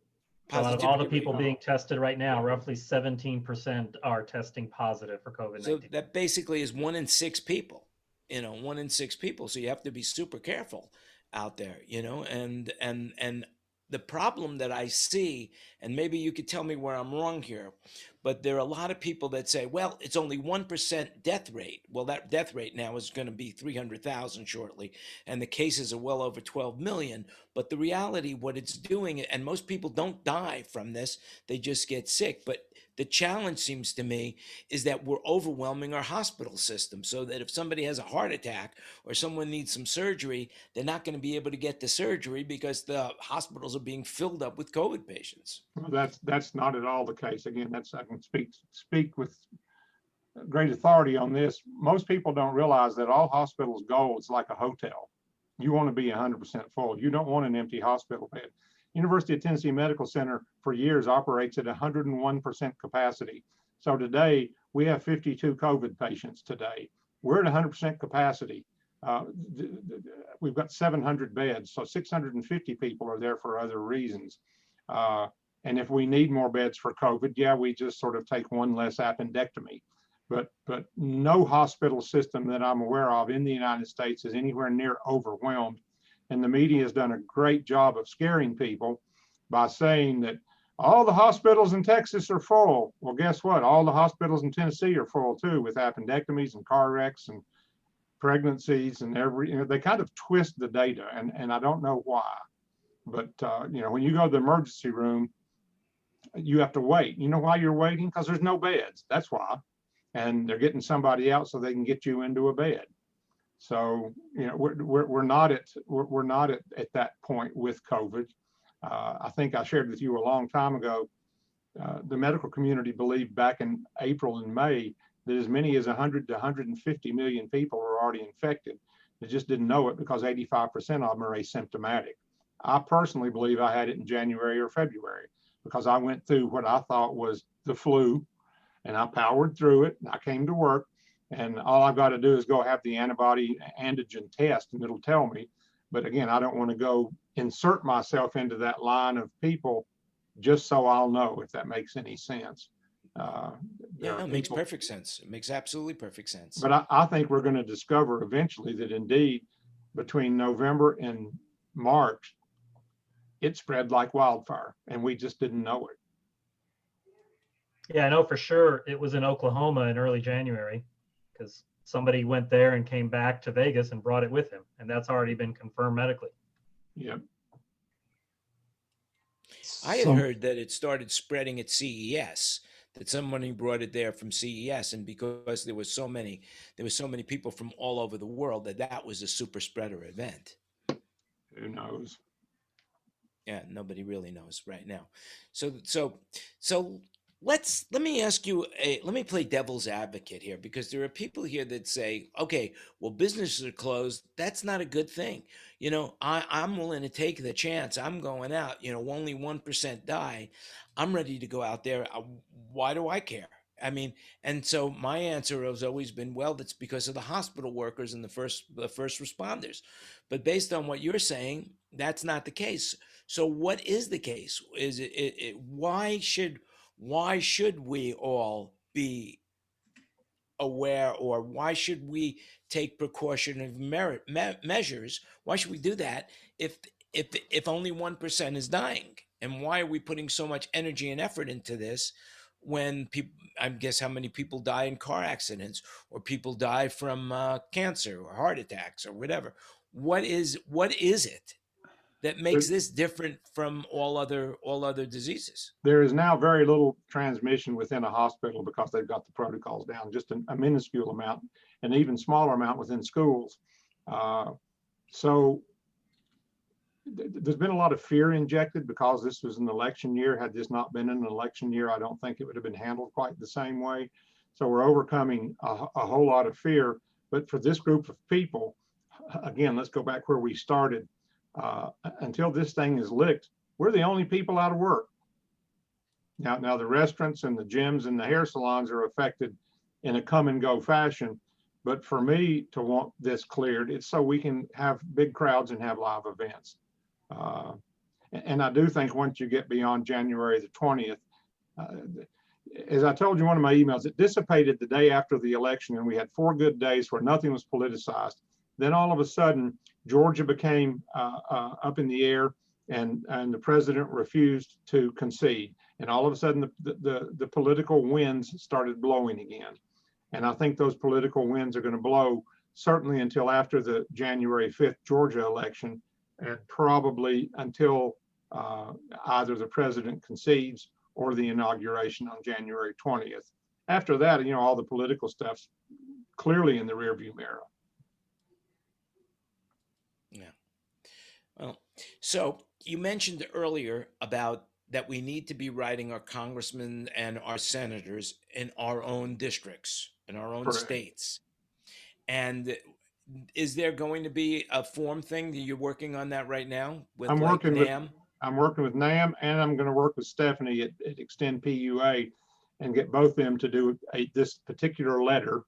So out of all the people being tested right now, roughly 17% are testing positive for COVID-19. So that basically is 1 in 6 people. 1 in 6 people. So you have to be super careful out there. And the problem that I see, and maybe you could tell me where I'm wrong here, but there are a lot of people that say, well, it's only 1% death rate. Well, that death rate now is going to be 300,000 shortly, and the cases are well over 12 million. But the reality, what it's doing, and most people don't die from this, they just get sick. But the challenge seems to me is that we're overwhelming our hospital system, so that if somebody has a heart attack or someone needs some surgery, they're not going to be able to get the surgery because the hospitals are being filled up with COVID patients. Well, that's not at all the case. Again, I can speak with great authority on this. Most people don't realize that all hospitals go, it's like a hotel. You want to be 100% full. You don't want an empty hospital bed. University of Tennessee Medical Center for years operates at 101% capacity. So today we have 52 COVID patients today. We're at 100% capacity. We've got 700 beds, so 650 people are there for other reasons. And if we need more beds for COVID, yeah, we just sort of take one less appendectomy. But no hospital system that I'm aware of in the United States is anywhere near overwhelmed. And the media has done a great job of scaring people by saying that all the hospitals in Texas are full. Well, guess what? All the hospitals in Tennessee are full too, with appendectomies and car wrecks and pregnancies and they kind of twist the data, and I don't know why. But when you go to the emergency room, you have to wait. You know why you're waiting? Because there's no beds. That's why. And they're getting somebody out so they can get you into a bed. So we're not at that point with COVID. I think I shared with you a long time ago. The medical community believed back in April and May that as many as 100 to 150 million people were already infected. They just didn't know it because 85% of them are asymptomatic. I personally believe I had it in January or February because I went through what I thought was the flu, and I powered through it. And I came to work, and all I've got to do is go have the antibody antigen test, and it'll tell me. But again, I don't want to go insert myself into that line of people just so I'll know, if that makes any sense. Yeah, it makes perfect sense. It makes absolutely perfect sense. But I think we're going to discover eventually that indeed between November and March, it spread like wildfire, and we just didn't know it. Yeah, I know for sure it was in Oklahoma in early January because somebody went there and came back to Vegas and brought it with him, and that's already been confirmed medically. Yep. I had heard that it started spreading at CES, that somebody brought it there from CES, and because there was so many people from all over the world, that was a super spreader event. Who knows? Yeah, nobody really knows right now. So let me ask you let me play devil's advocate here, because there are people here that say, okay, well, businesses are closed. That's not a good thing. I'm willing to take the chance. I'm going out, only 1% die. I'm ready to go out there. Why do I care? I mean, and so my answer has always been, well, that's because of the hospital workers and the first responders. But based on what you're saying, that's not the case. So what is the case? Is why should we all be aware, or why should we take precautionary measures? Why should we do that if only 1% is dying? And why are we putting so much energy and effort into this when people, I guess, how many people die in car accidents, or people die from cancer or heart attacks or whatever. What is it that makes this different from all other diseases? There is now very little transmission within a hospital because they've got the protocols down, just a minuscule amount, an even smaller amount within schools. So there's been a lot of fear injected because this was an election year. Had this not been an election year, I don't think it would have been handled quite the same way. So we're overcoming a whole lot of fear. But for this group of people, again, let's go back where we started. Until this thing is licked, we're the only people out of work. Now the restaurants and the gyms and the hair salons are affected in a come and go fashion. But for me to want this cleared, it's so we can have big crowds and have live events. And I do think once you get beyond January the 20th, as I told you in one of my emails, it dissipated the day after the election, and we had 4 good days where nothing was politicized. Then all of a sudden, Georgia became up in the air, and the president refused to concede. And all of a sudden, the political winds started blowing again. And I think those political winds are going to blow certainly until after the January 5th Georgia election, and probably until either the president concedes or the inauguration on January 20th. After that, all the political stuff's clearly in the rearview mirror. Yeah. Well, so you mentioned earlier about that we need to be writing our congressmen and our senators in our own districts, in our own Correct. states. And is there going to be a form thing that you're working on that right now with I'm working NAM? I'm working with NAM, and I'm going to work with Stephanie at Extend PUA and get both of them to do this particular letter,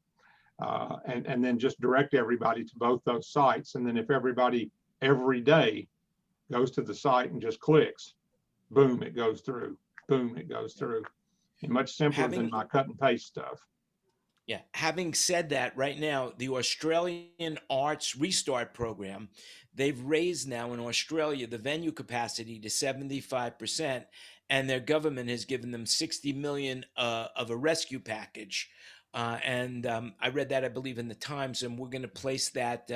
and then just direct everybody to both those sites. And then if everybody every day goes to the site and just clicks, boom, it goes through. Boom, it goes through. And much simpler than my cut and paste stuff. Yeah. Having said that, right now, the Australian Arts Restart Program, they've raised now in Australia the venue capacity to 75%, and their government has given them 60 million of a rescue package. And I read that, I believe, in the Times, and we're going to place that.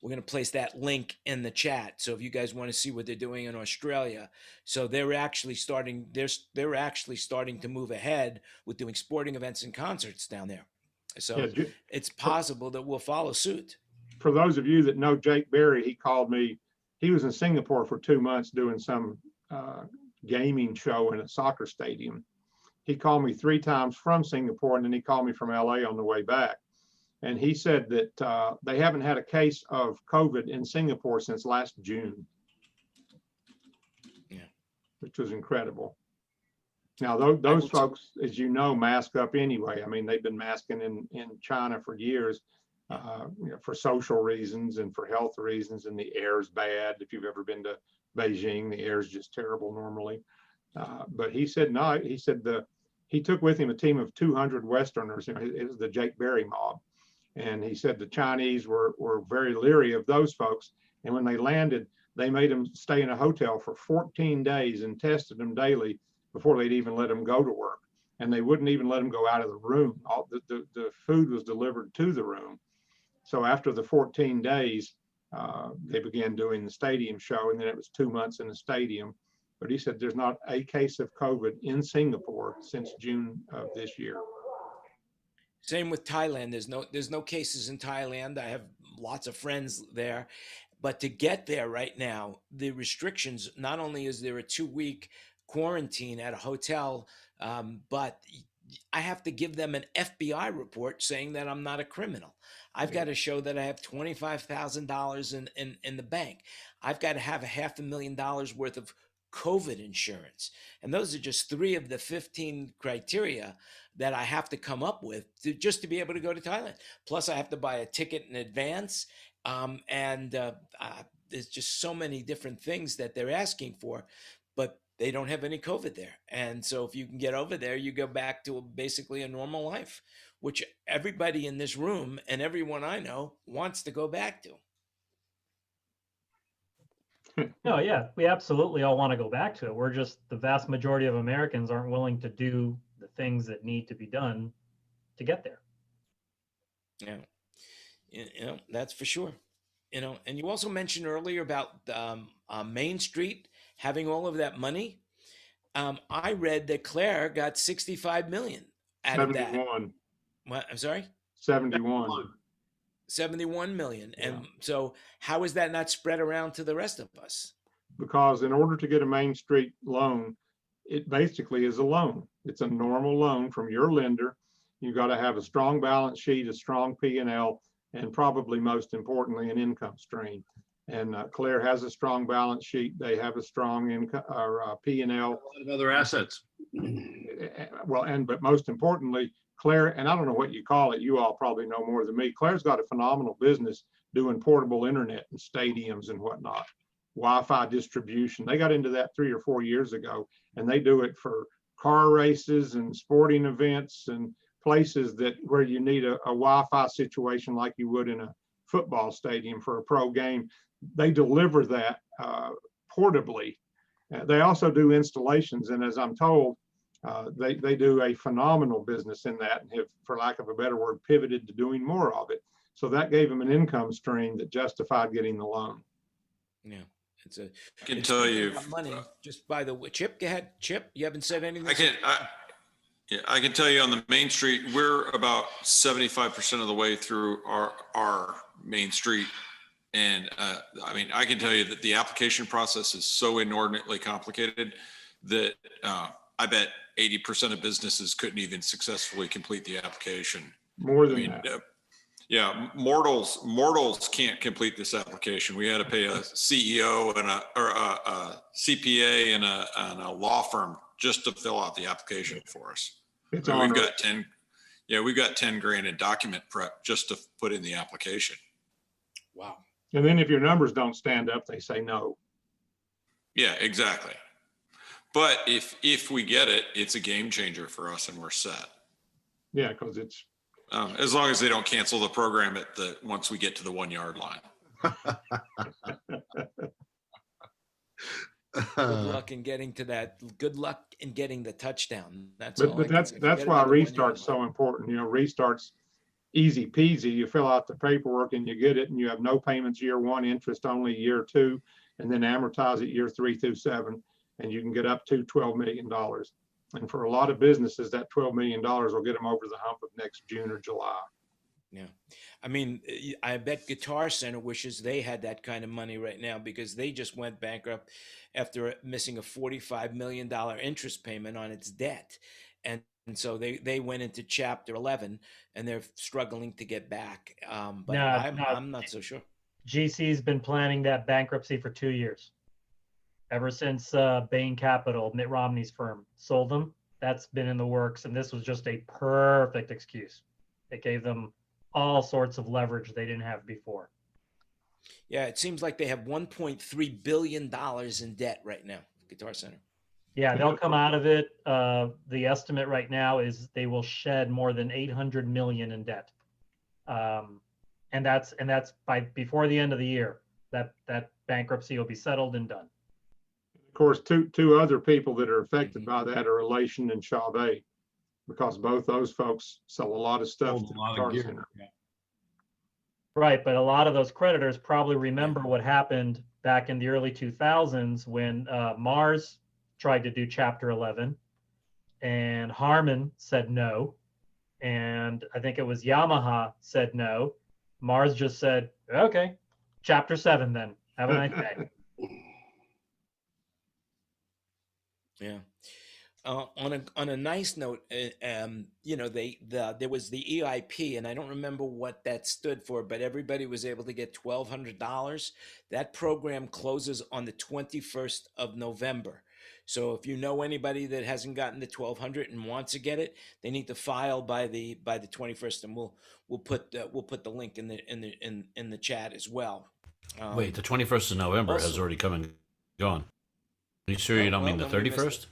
We're going to place that link in the chat. So if you guys want to see what they're doing in Australia, so they're actually starting. They're actually starting to move ahead with doing sporting events and concerts down there. So Yeah, it's possible that we'll follow suit. For those of you that know Jake Berry, he called me. He was in Singapore for 2 months doing some gaming show in a soccer stadium. He called me 3 times from Singapore, and then he called me from LA on the way back. And he said that they haven't had a case of COVID in Singapore since last June. Yeah. Which was incredible. Now, those folks, as you know, mask up anyway. I mean, they've been masking in China for years, for social reasons and for health reasons, and the air is bad. If you've ever been to Beijing, the air is just terrible normally. But he said, no, he said he took with him a team of 200 Westerners. It was the Jake Berry mob. And he said the Chinese were very leery of those folks. And when they landed, they made them stay in a hotel for 14 days and tested them daily before they'd even let them go to work. And they wouldn't even let them go out of the room. The food was delivered to the room. So after the 14 days, they began doing the stadium show, and then it was 2 months in the stadium. But he said there's not a case of COVID in Singapore since June of this year. Same with Thailand. There's no cases in Thailand. I have lots of friends there. But to get there right now, the restrictions, not only is there a 2-week quarantine at a hotel, but I have to give them an FBI report saying that I'm not a criminal. I've got to show that I have $25,000 in the bank. I've got to have $500,000 worth of COVID insurance. And those are just 3 of the 15 criteria that I have to come up with just to be able to go to Thailand. Plus, I have to buy a ticket in advance. There's just so many different things that they're asking for, but they don't have any COVID there. And so if you can get over there, you go back to basically a normal life, which everybody in this room and everyone I know wants to go back to. No, yeah, we absolutely all want to go back to it. We're just, the vast majority of Americans aren't willing to do the things that need to be done to get there. Yeah, that's for sure. And you also mentioned earlier about Main Street having all of that money. I read that Claire got 65 million out of that. 71, What? I'm sorry? 71. 71 million. Yeah. And so how is that not spread around to the rest of us? Because in order to get a Main Street loan, it basically is a loan. It's a normal loan from your lender. You got to have a strong balance sheet, a strong P&L, and probably most importantly, an income stream. And Claire has a strong balance sheet. They have a strong income or P&L. A lot of other assets. Well, but most importantly, Claire, and I don't know what you call it, you all probably know more than me. Claire's got a phenomenal business doing portable internet and stadiums and whatnot, Wi-Fi distribution. They got into that 3 or 4 years ago, and they do it for car races and sporting events and places where you need a Wi-Fi situation like you would in a football stadium for a pro game. They deliver that portably. They also do installations, and as I'm told, they do a phenomenal business in that, and have, for lack of a better word, pivoted to doing more of it. So that gave them an income stream that justified getting the loan. Yeah, I can tell you money. Just by the way, Chip, go ahead. Chip, you haven't said anything. I can tell you on the Main Street, we're about 75% of the way through our Main Street. And I mean, I can tell you that the application process is so inordinately complicated that I bet 80% of businesses couldn't even successfully complete the application. More than that. Yeah, mortals can't complete this application. We had to pay a CEO and a CPA and a law firm just to fill out the application for us. We've got 10 grand in document prep just to put in the application. Wow. And then if your numbers don't stand up, they say no. Yeah, exactly. But if we get it, it's a game changer for us and we're set. Yeah, because it's as long as they don't cancel the program once we get to the 1 yard line. Good luck in getting to that. Good luck in getting the touchdown. That's why Restart's so important. Restart's easy peasy. You fill out the paperwork and you get it, and you have no payments year 1, interest only year 2, and then amortize it year 3 through 7, and you can get up to $12 million. And for a lot of businesses, that $12 million will get them over the hump of next June or July. Yeah. I mean, I bet Guitar Center wishes they had that kind of money right now, because they just went bankrupt after missing a $45 million interest payment on its debt. And so they went into Chapter 11, and they're struggling to get back. But I'm not so sure. GC's been planning that bankruptcy for 2 years. Ever since Bain Capital, Mitt Romney's firm, sold them. That's been in the works, and this was just a perfect excuse. It gave them all sorts of leverage they didn't have before. Yeah, it seems like they have $1.3 billion in debt right now, Guitar Center. Yeah, they'll come out of it. The estimate right now is they will shed more than $800 million in debt, and that's before the end of the year. That bankruptcy will be settled and done. Of course, two other people that are affected by that are Elation and Chavez, because both those folks sell a lot of stuff to Guitar Center. Yeah. Right, but a lot of those creditors probably remember what happened back in the early 2000s when Mars tried to do Chapter 11, and Harman said no, and I think it was Yamaha said no. Mars just said, okay, Chapter 7 then. Have a nice day. Yeah. On a nice note, there was the EIP, and I don't remember what that stood for, but everybody was able to get $1,200. That program closes on the 21st of November. So if you know anybody that hasn't gotten the $1,200 and wants to get it, they need to file by the 21st, and we'll put the link in the chat as well. Wait, the 21st of November has already come and gone. Are you sure you don't mean the 31st?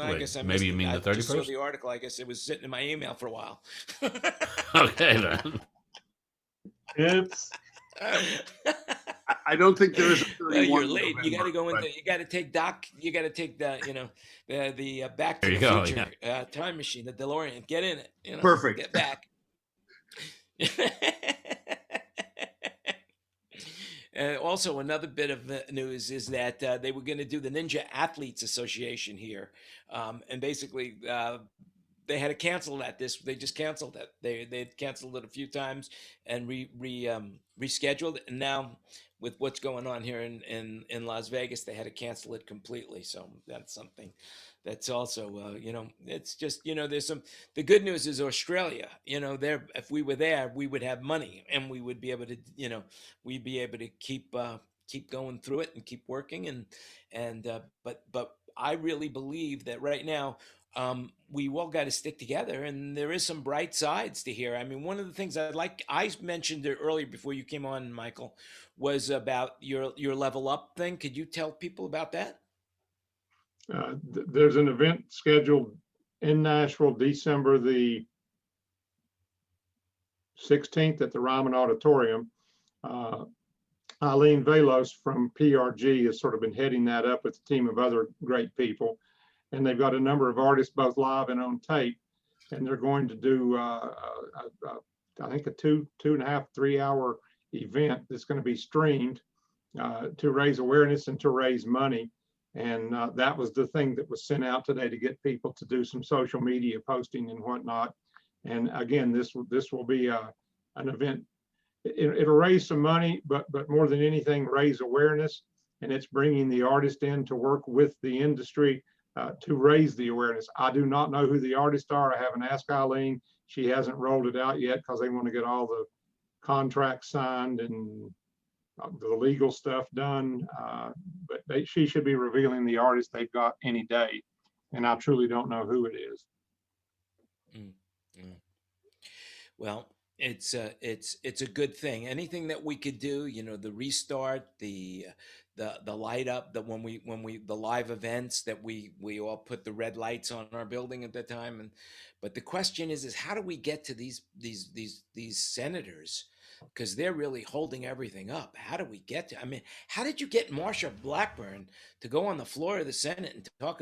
I guess I maybe you mean the 31st? I just saw the article. I guess it was sitting in my email for a while. Okay, then. Oops. I don't think there is a Well, 31 you're in late. You got to November, go but into. You got to take Doc. You got to take the. The Back to There the you go, Future time machine, the DeLorean. Get in it. perfect. Get back. Also, another bit of news is that they were going to do the Ninja Athletes Association here, and basically they had to cancel that. They just canceled it. They canceled it a few times and rescheduled it, and now with what's going on here in Las Vegas, they had to cancel it completely. So that's something that's also it's just there's some. The good news is Australia. There, if we were there, we would have money and we would be able to we'd be able to keep going through it and keep working but I really believe that right now we all got to stick together, and there is some bright sides to here. I mean, one of the things I mentioned it earlier before you came on, Michael, was about your level up thing. Could you tell people about that? There's an event scheduled in Nashville, December the 16th at the Ryman Auditorium. Eileen Velos from PRG has sort of been heading that up with a team of other great people. And they've got a number of artists, both live and on tape. And they're going to do, I think, a 2.5, 3 hour event that's going to be streamed to raise awareness and to raise money. And that was the thing that was sent out today to get people to do some social media posting and whatnot. And again, this will be an event. It'll raise some money, but more than anything, raise awareness. And it's bringing the artist in to work with the industry to raise the awareness. I do not know who the artists are. I haven't asked Eileen. She hasn't rolled it out yet because they want to get all the contracts signed and the legal stuff done. But she should be revealing the artist they've got any day. And I truly don't know who it is. Well, it's a good thing. Anything that we could do, the restart, the light up, the live events that we all put the red lights on our building at that time. But the question is how do we get to these senators? Because they're really holding everything up. How do we get to? I mean, how did you get Marsha Blackburn to go on the floor of the Senate and talk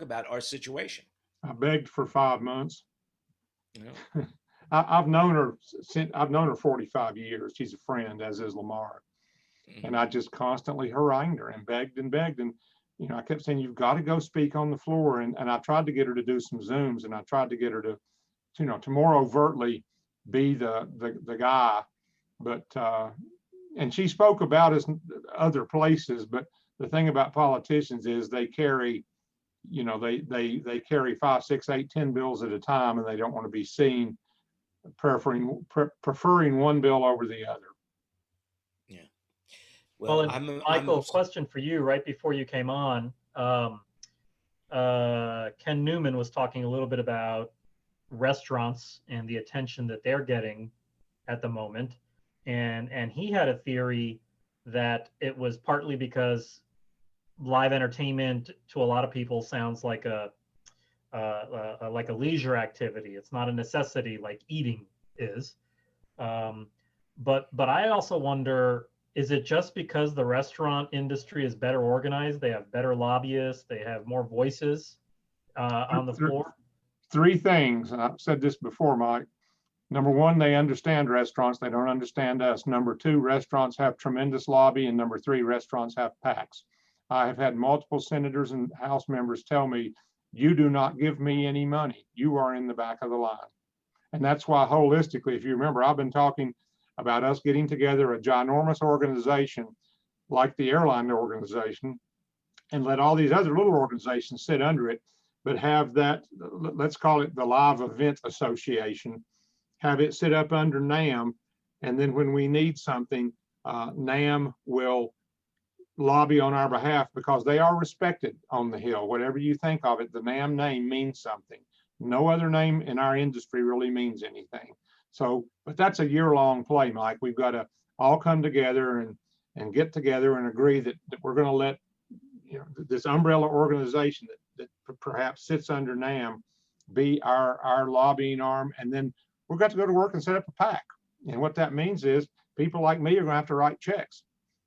about our situation? I begged for 5 months. I've known her since 45 years. She's a friend, as is Lamar. And I just constantly harangued her and begged. And I kept saying, you've got to go speak on the floor. And I tried to get her to do some Zooms, and I tried to get her to more overtly be the guy. But and she spoke about us other places. But the thing about politicians is they carry, they carry 5, 6, 8, 10 bills at a time, and they don't want to be seen preferring one bill over the other. Yeah. Well, Michael, question for you right before you came on. Ken Newman was talking a little bit about restaurants and the attention that they're getting at the moment. And he had a theory that it was partly because live entertainment to a lot of people sounds like a leisure activity. It's not a necessity like eating is. But I also wonder, is it just because the restaurant industry is better organized? They have better lobbyists. They have more voices on the floor. 3 things. And I've said this before, Mike. Number 1, they understand restaurants. They don't understand us. Number 2, restaurants have tremendous lobby. And number 3, restaurants have PACs. I have had multiple senators and House members tell me, you do not give me any money. You are in the back of the line. And that's why holistically, if you remember, I've been talking about us getting together a ginormous organization like the airline organization and let all these other little organizations sit under it, but have that, let's call it the Live Event Association, have it sit up under NAM. And then when we need something, NAM will lobby on our behalf because they are respected on the Hill. Whatever you think of it, the NAM name means something. No other name in our industry really means anything. So, but that's a year-long play, Mike. We've got to all come together and get together and agree that we're going to let this umbrella organization that perhaps sits under NAM be our lobbying arm, and then we've got to go to work and set up a PAC. And what that means is people like me are going to have to write checks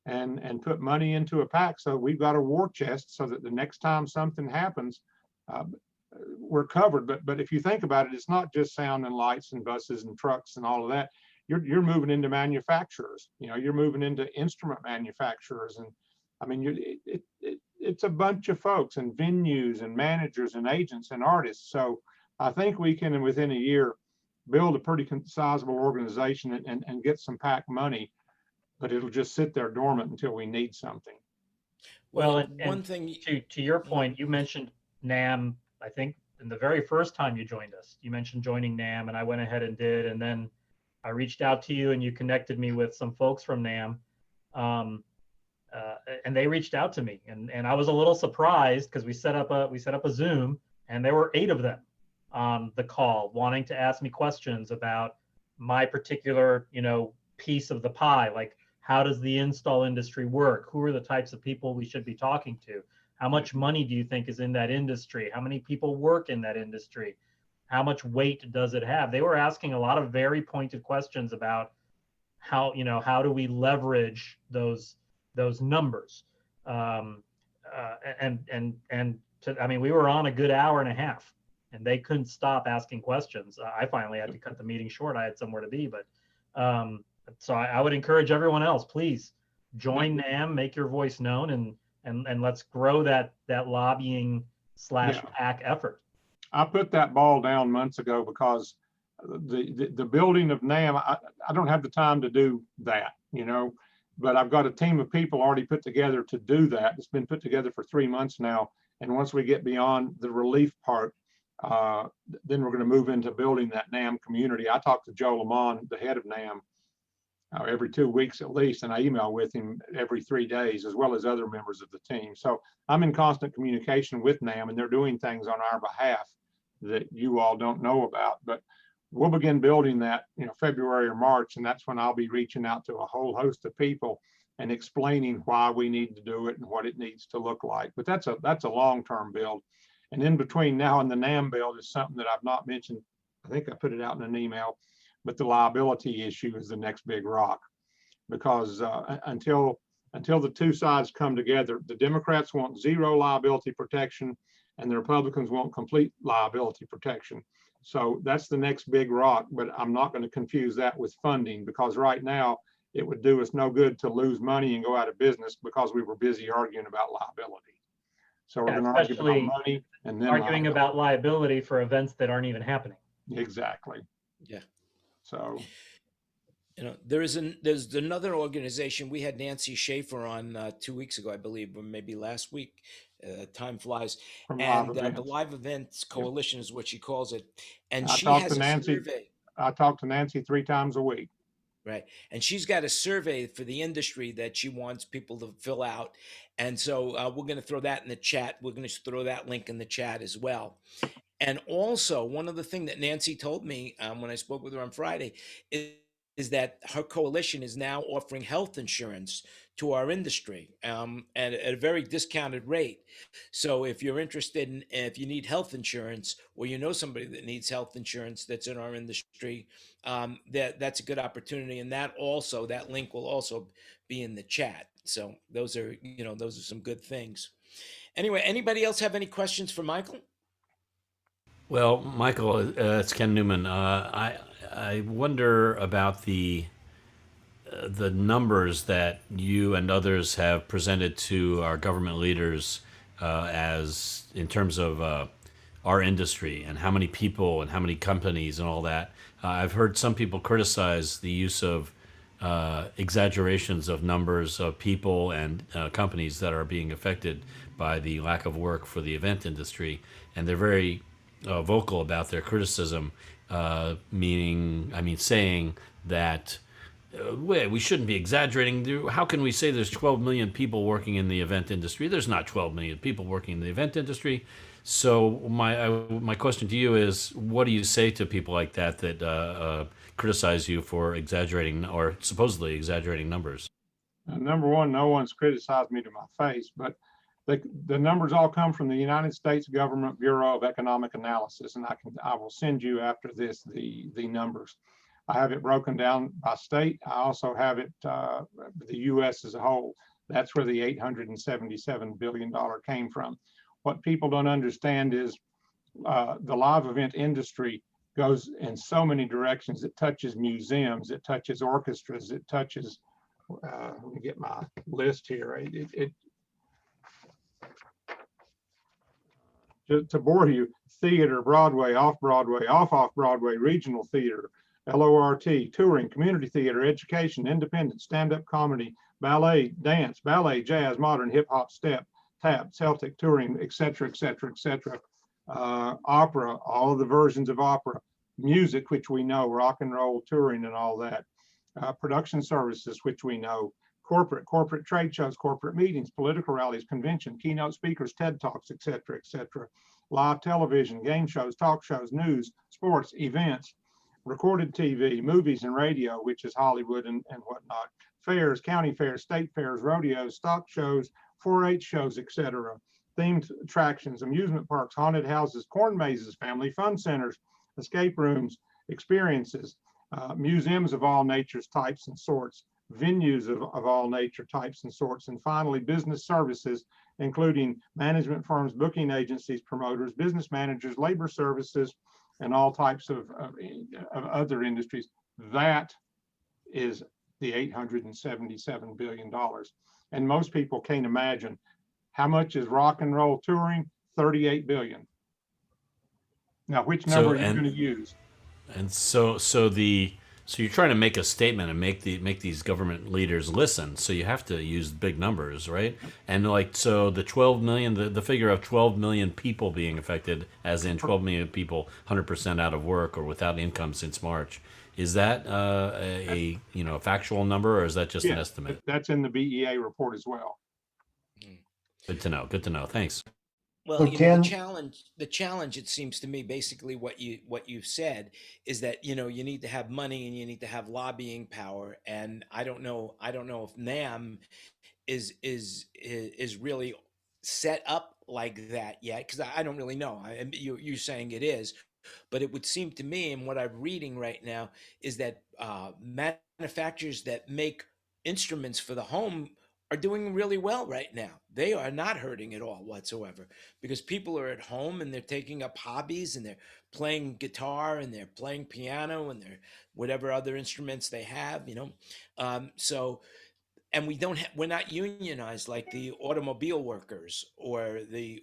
and put money into a PAC. So we've got a war chest so that the next time something happens, we're covered. But if you think about it, it's not just sound and lights and buses and trucks and all of that. You're moving into manufacturers. You know, you're moving into instrument manufacturers, and I mean, it's a bunch of folks and venues and managers and agents and artists. So I think we can, within a year, build a pretty sizable organization and get some PAC money, but it'll just sit there dormant until we need something. Well, One and thing, to your point, you mentioned NAM, I think in the very first time you joined us, you mentioned joining NAM, and I went ahead and did, and then I reached out to you and you connected me with some folks from NAM. And they reached out to me, and I was a little surprised because we set up a Zoom, and there were 8 of them on the call wanting to ask me questions about my particular, piece of the pie. Like, how does the install industry work? Who are the types of people we should be talking to? How much money do you think is in that industry? How many people work in that industry? How much weight does it have? They were asking a lot of very pointed questions about how do we leverage those numbers? I mean, we were on a good hour and a half, and they couldn't stop asking questions. I finally had to cut the meeting short. I had somewhere to be, but so I would encourage everyone else, please join NAM, make your voice known, and let's grow that lobbying / PAC effort. I put that ball down months ago because the building of NAM, I don't have the time to do that, but I've got a team of people already put together to do that. It's been put together for 3 months now. And once we get beyond the relief part, then we're going to move into building that NAM community. I talk to Joe Lamont, the head of NAM, every 2 weeks at least, and I email with him every 3 days, as well as other members of the team. So I'm in constant communication with NAM, and they're doing things on our behalf that you all don't know about. But we'll begin building that, February or March, and that's when I'll be reaching out to a whole host of people and explaining why we need to do it and what it needs to look like. But that's a long-term build. And in between now and the NAM build is something that I've not mentioned. I think I put it out in an email, but the liability issue is the next big rock, because until the two sides come together, the Democrats want zero liability protection and the Republicans want complete liability protection. So that's the next big rock, but I'm not going to confuse that with funding, because right now it would do us no good to lose money and go out of business because we were busy arguing about liability. So we're going to argue about money and then arguing about liability for events that aren't even happening. Exactly. Yeah. So, there's another organization. We had Nancy Schaefer on 2 weeks ago, I believe, or maybe last week. Time flies. And the Live Events Coalition is what she calls it. And she has a survey. I talk to Nancy 3 times a week. Right. And she's got a survey for the industry that she wants people to fill out. And so we're going to throw that in the chat. We're going to throw that link in the chat as well. And also, one of the things that Nancy told me when I spoke with her on Friday is that her coalition is now offering health insurance to our industry at a very discounted rate. So if you're interested in, if you need health insurance, or you know somebody that needs health insurance that's in our industry, that's a good opportunity. And that link will also be in the chat. So those are some good things. Anyway, anybody else have any questions for Michael? Well, Michael, it's Ken Newman. I wonder about the numbers that you and others have presented to our government leaders as in terms of our industry and how many people and how many companies and all that. I've heard some people criticize the use of exaggerations of numbers of people and companies that are being affected by the lack of work for the event industry, and they're very vocal about their criticism, saying that we shouldn't be exaggerating. How can we say there's 12 million people working in the event industry? There's not 12 million people working in the event industry. So my question to you is, what do you say to people like that criticize you for exaggerating or supposedly exaggerating numbers? Number one, no one's criticized me to my face, but the numbers all come from the United States Government Bureau of Economic Analysis, and I will send you after this the numbers. I have it broken down by state. I also have it, the US as a whole. That's where the $877 billion came from. What people don't understand is the live event industry goes in so many directions. It touches museums, it touches orchestras, it touches, let me get my list here. To bore you, theater, Broadway, off-Broadway, off-Broadway, regional theater, LORT, touring, community theater, education, independent, stand-up comedy, ballet, dance, ballet, jazz, modern, hip-hop, step, tap, Celtic, touring, et cetera, et cetera, et cetera. Opera, all of the versions of opera, music, which we know, rock and roll, touring and all that. Production services, which we know, corporate trade shows, corporate meetings, political rallies, convention, keynote speakers, TED Talks, et cetera, et cetera. Live television, game shows, talk shows, news, sports, events, recorded TV, movies and radio, which is Hollywood and whatnot, fairs, county fairs, state fairs, rodeos, stock shows, 4-H shows, et cetera. Themed attractions, amusement parks, haunted houses, corn mazes, family fun centers, escape rooms, experiences, museums of all natures, types and sorts, venues of all nature, types and sorts, and finally business services, including management firms, booking agencies, promoters, business managers, labor services, and all types of other industries. That is the $877 billion. And most people can't imagine how much is rock and roll touring? 38 billion. Now, which number are you going to use? And so you're trying to make a statement and make these government leaders listen. So you have to use big numbers, right? And so the 12 million, the figure of 12 million people being affected, as in 12 million people 100% out of work or without income since March. Is that a factual number, or is that just an estimate? That's in the BEA report as well. Good to know. Good to know. Thanks. Well, the challenge, it seems to me, basically what you've said is that, you need to have money and you need to have lobbying power. And I don't know if NAM is really set up like that yet, because I don't really know. You're saying it is, but it would seem to me, and what I'm reading right now, is that manufacturers that make instruments for the home are doing really well right now. They are not hurting at all whatsoever, because people are at home and they're taking up hobbies and they're playing guitar and they're playing piano and they're whatever other instruments they have, and we're not unionized like the automobile workers or the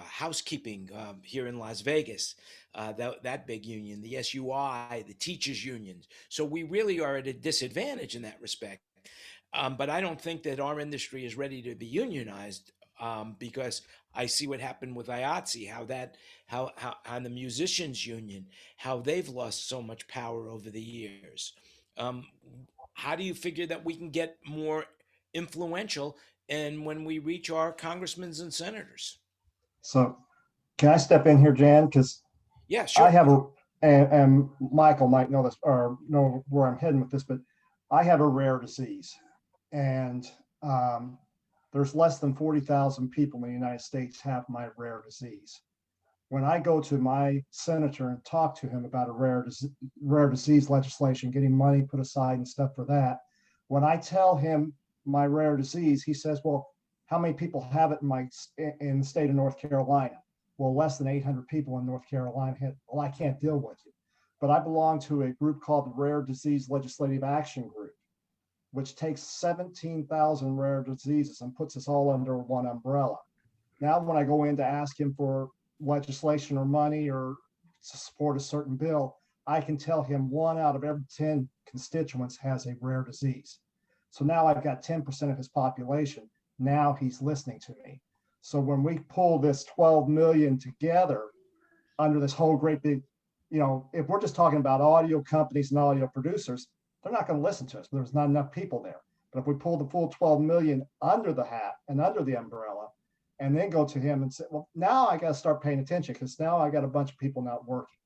housekeeping here in Las Vegas, that big union, the SUI, the teachers unions. So we really are at a disadvantage in that respect. But I don't think that our industry is ready to be unionized, because I see what happened with IATSE, how the musicians union, how they've lost so much power over the years. How do you figure that we can get more influential and when we reach our congressmen and senators? So can I step in here, Jan? Because yeah, sure. I have and Michael might know this or know where I'm heading with this, but I have a rare disease. And there's less than 40,000 people in the United States have my rare disease. When I go to my senator and talk to him about a rare disease legislation, getting money put aside and stuff for that, when I tell him my rare disease, he says, well, how many people have it in the state of North Carolina? Well, less than 800 people in North Carolina. Well, I can't deal with you. But I belong to a group called the Rare Disease Legislative Action Group, which takes 17,000 rare diseases and puts us all under one umbrella. Now, when I go in to ask him for legislation or money or to support a certain bill, I can tell him 1 out of every 10 constituents has a rare disease. So now I've got 10% of his population. Now he's listening to me. So when we pull this 12 million together under this whole great big, if we're just talking about audio companies and audio producers, they're not going to listen to us. There's not enough people there. But if we pull the full 12 million under the hat and under the umbrella, and then go to him and say, well, now I got to start paying attention because now I got a bunch of people not working.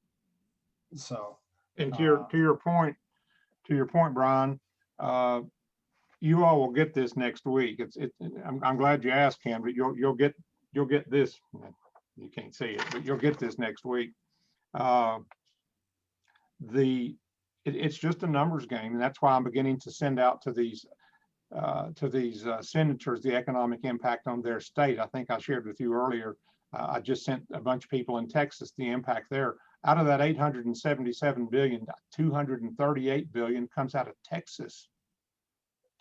So, and to your point, Brian, you all will get this next week. I'm glad you asked him, but you'll get this. You can't see it, but you'll get this next week. it's just a numbers game, and that's why I'm beginning to send out to these senators the economic impact on their state. I think I shared with you earlier. I just sent a bunch of people in Texas the impact there. Out of that 877 billion, 238 billion comes out of Texas,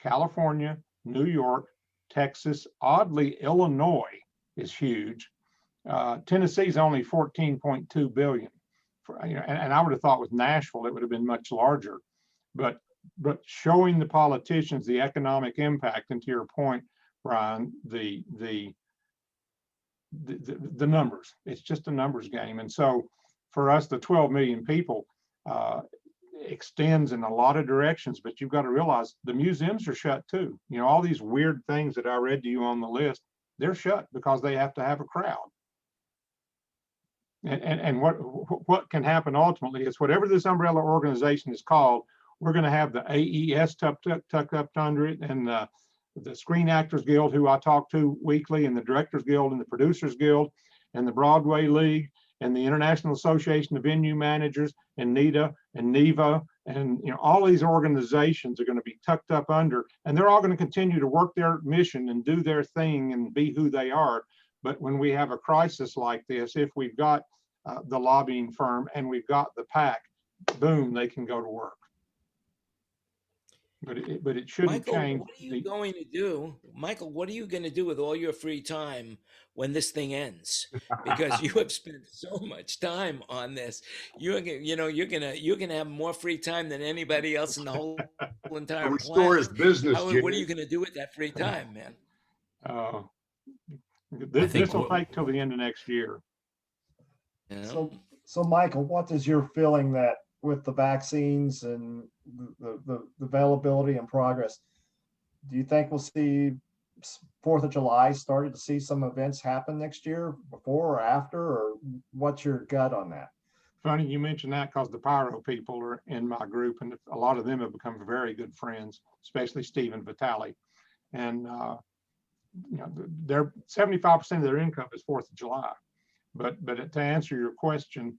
California, New York, Texas. Oddly, Illinois is huge. Tennessee's only 14.2 billion. And I would have thought with Nashville it would have been much larger, but showing the politicians the economic impact, and to your point, Brian, the numbers, it's just a numbers game. And so for us, the 12 million people extends in a lot of directions, but you've got to realize the museums are shut too. You know, all these weird things that I read to you on the list, they're shut because they have to have a crowd. And what can happen ultimately is whatever this umbrella organization is called, we're going to have the AES tucked up under it, and the Screen Actors Guild, who I talk to weekly, and the Directors Guild, and the Producers Guild, and the Broadway League, and the International Association of Venue Managers, and NEDA, and NEVA, and all these organizations are going to be tucked up under, and they're all going to continue to work their mission and do their thing and be who they are. But when we have a crisis like this, if we've got the lobbying firm and we've got the PAC, boom, they can go to work. But it shouldn't Michael, change. what are you going to do? Michael, what are you going to do with all your free time when this thing ends? Because you have spent so much time on this. You're gonna have more free time than anybody else in the whole entire Restore his planet. business. What are you going to do with that free time, man? This will take till the end of next year. So Michael, what is your feeling that with the vaccines and the availability and progress, do you think we'll see 4th of July started to see some events happen next year, before or after, or what's your gut on that? Funny you mentioned that, because the pyro people are in my group, and a lot of them have become very good friends, especially Stephen Vitale. And they're 75% of their income is 4th of July. But to answer your question,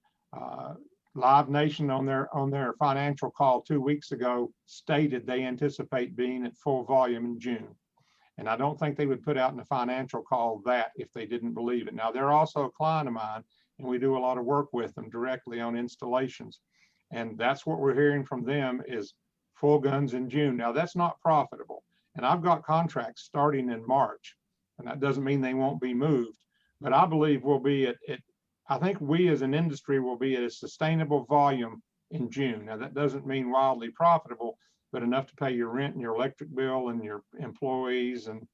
Live Nation on their financial call 2 weeks ago stated they anticipate being at full volume in June. And I don't think they would put out in the financial call that if they didn't believe it. Now, they're also a client of mine, and we do a lot of work with them directly on installations. And that's what we're hearing from them, is full guns in June. Now, that's not profitable. And I've got contracts starting in March, and that doesn't mean they won't be moved. But I believe we'll be I think we as an industry will be at a sustainable volume in June. Now, that doesn't mean wildly profitable, but enough to pay your rent and your electric bill and your employees. And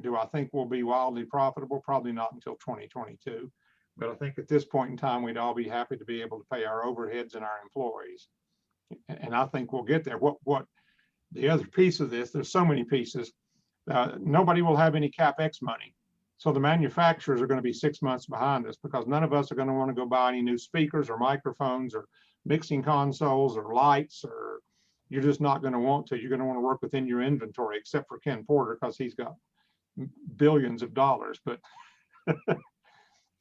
do I think we'll be wildly profitable? Probably not until 2022. But I think at this point in time, we'd all be happy to be able to pay our overheads and our employees. And I think we'll get there. What the other piece of this, there's so many pieces. Nobody will have any CapEx money. So the manufacturers are going to be 6 months behind us, because none of us are going to want to go buy any new speakers or microphones or mixing consoles or lights, or you're just not going to want to. You're going to want to work within your inventory, except for Ken Porter, because he's got billions of dollars, but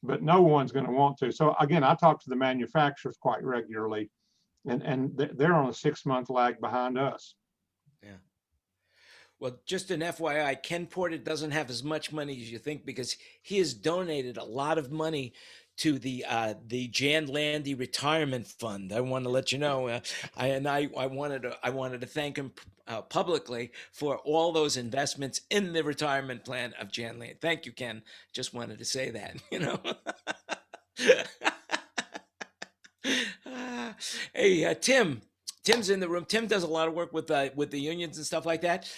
but no one's going to want to. So again, I talk to the manufacturers quite regularly, and they're on a 6 month lag behind us. Yeah. Well, just an FYI, Ken Porter doesn't have as much money as you think, because he has donated a lot of money to the Jan Landy Retirement Fund. I want to let you know, I wanted to thank him publicly for all those investments in the retirement plan of Jan Landy. Thank you, Ken. Just wanted to say that. Hey, Tim's in the room. Tim does a lot of work with the unions and stuff like that.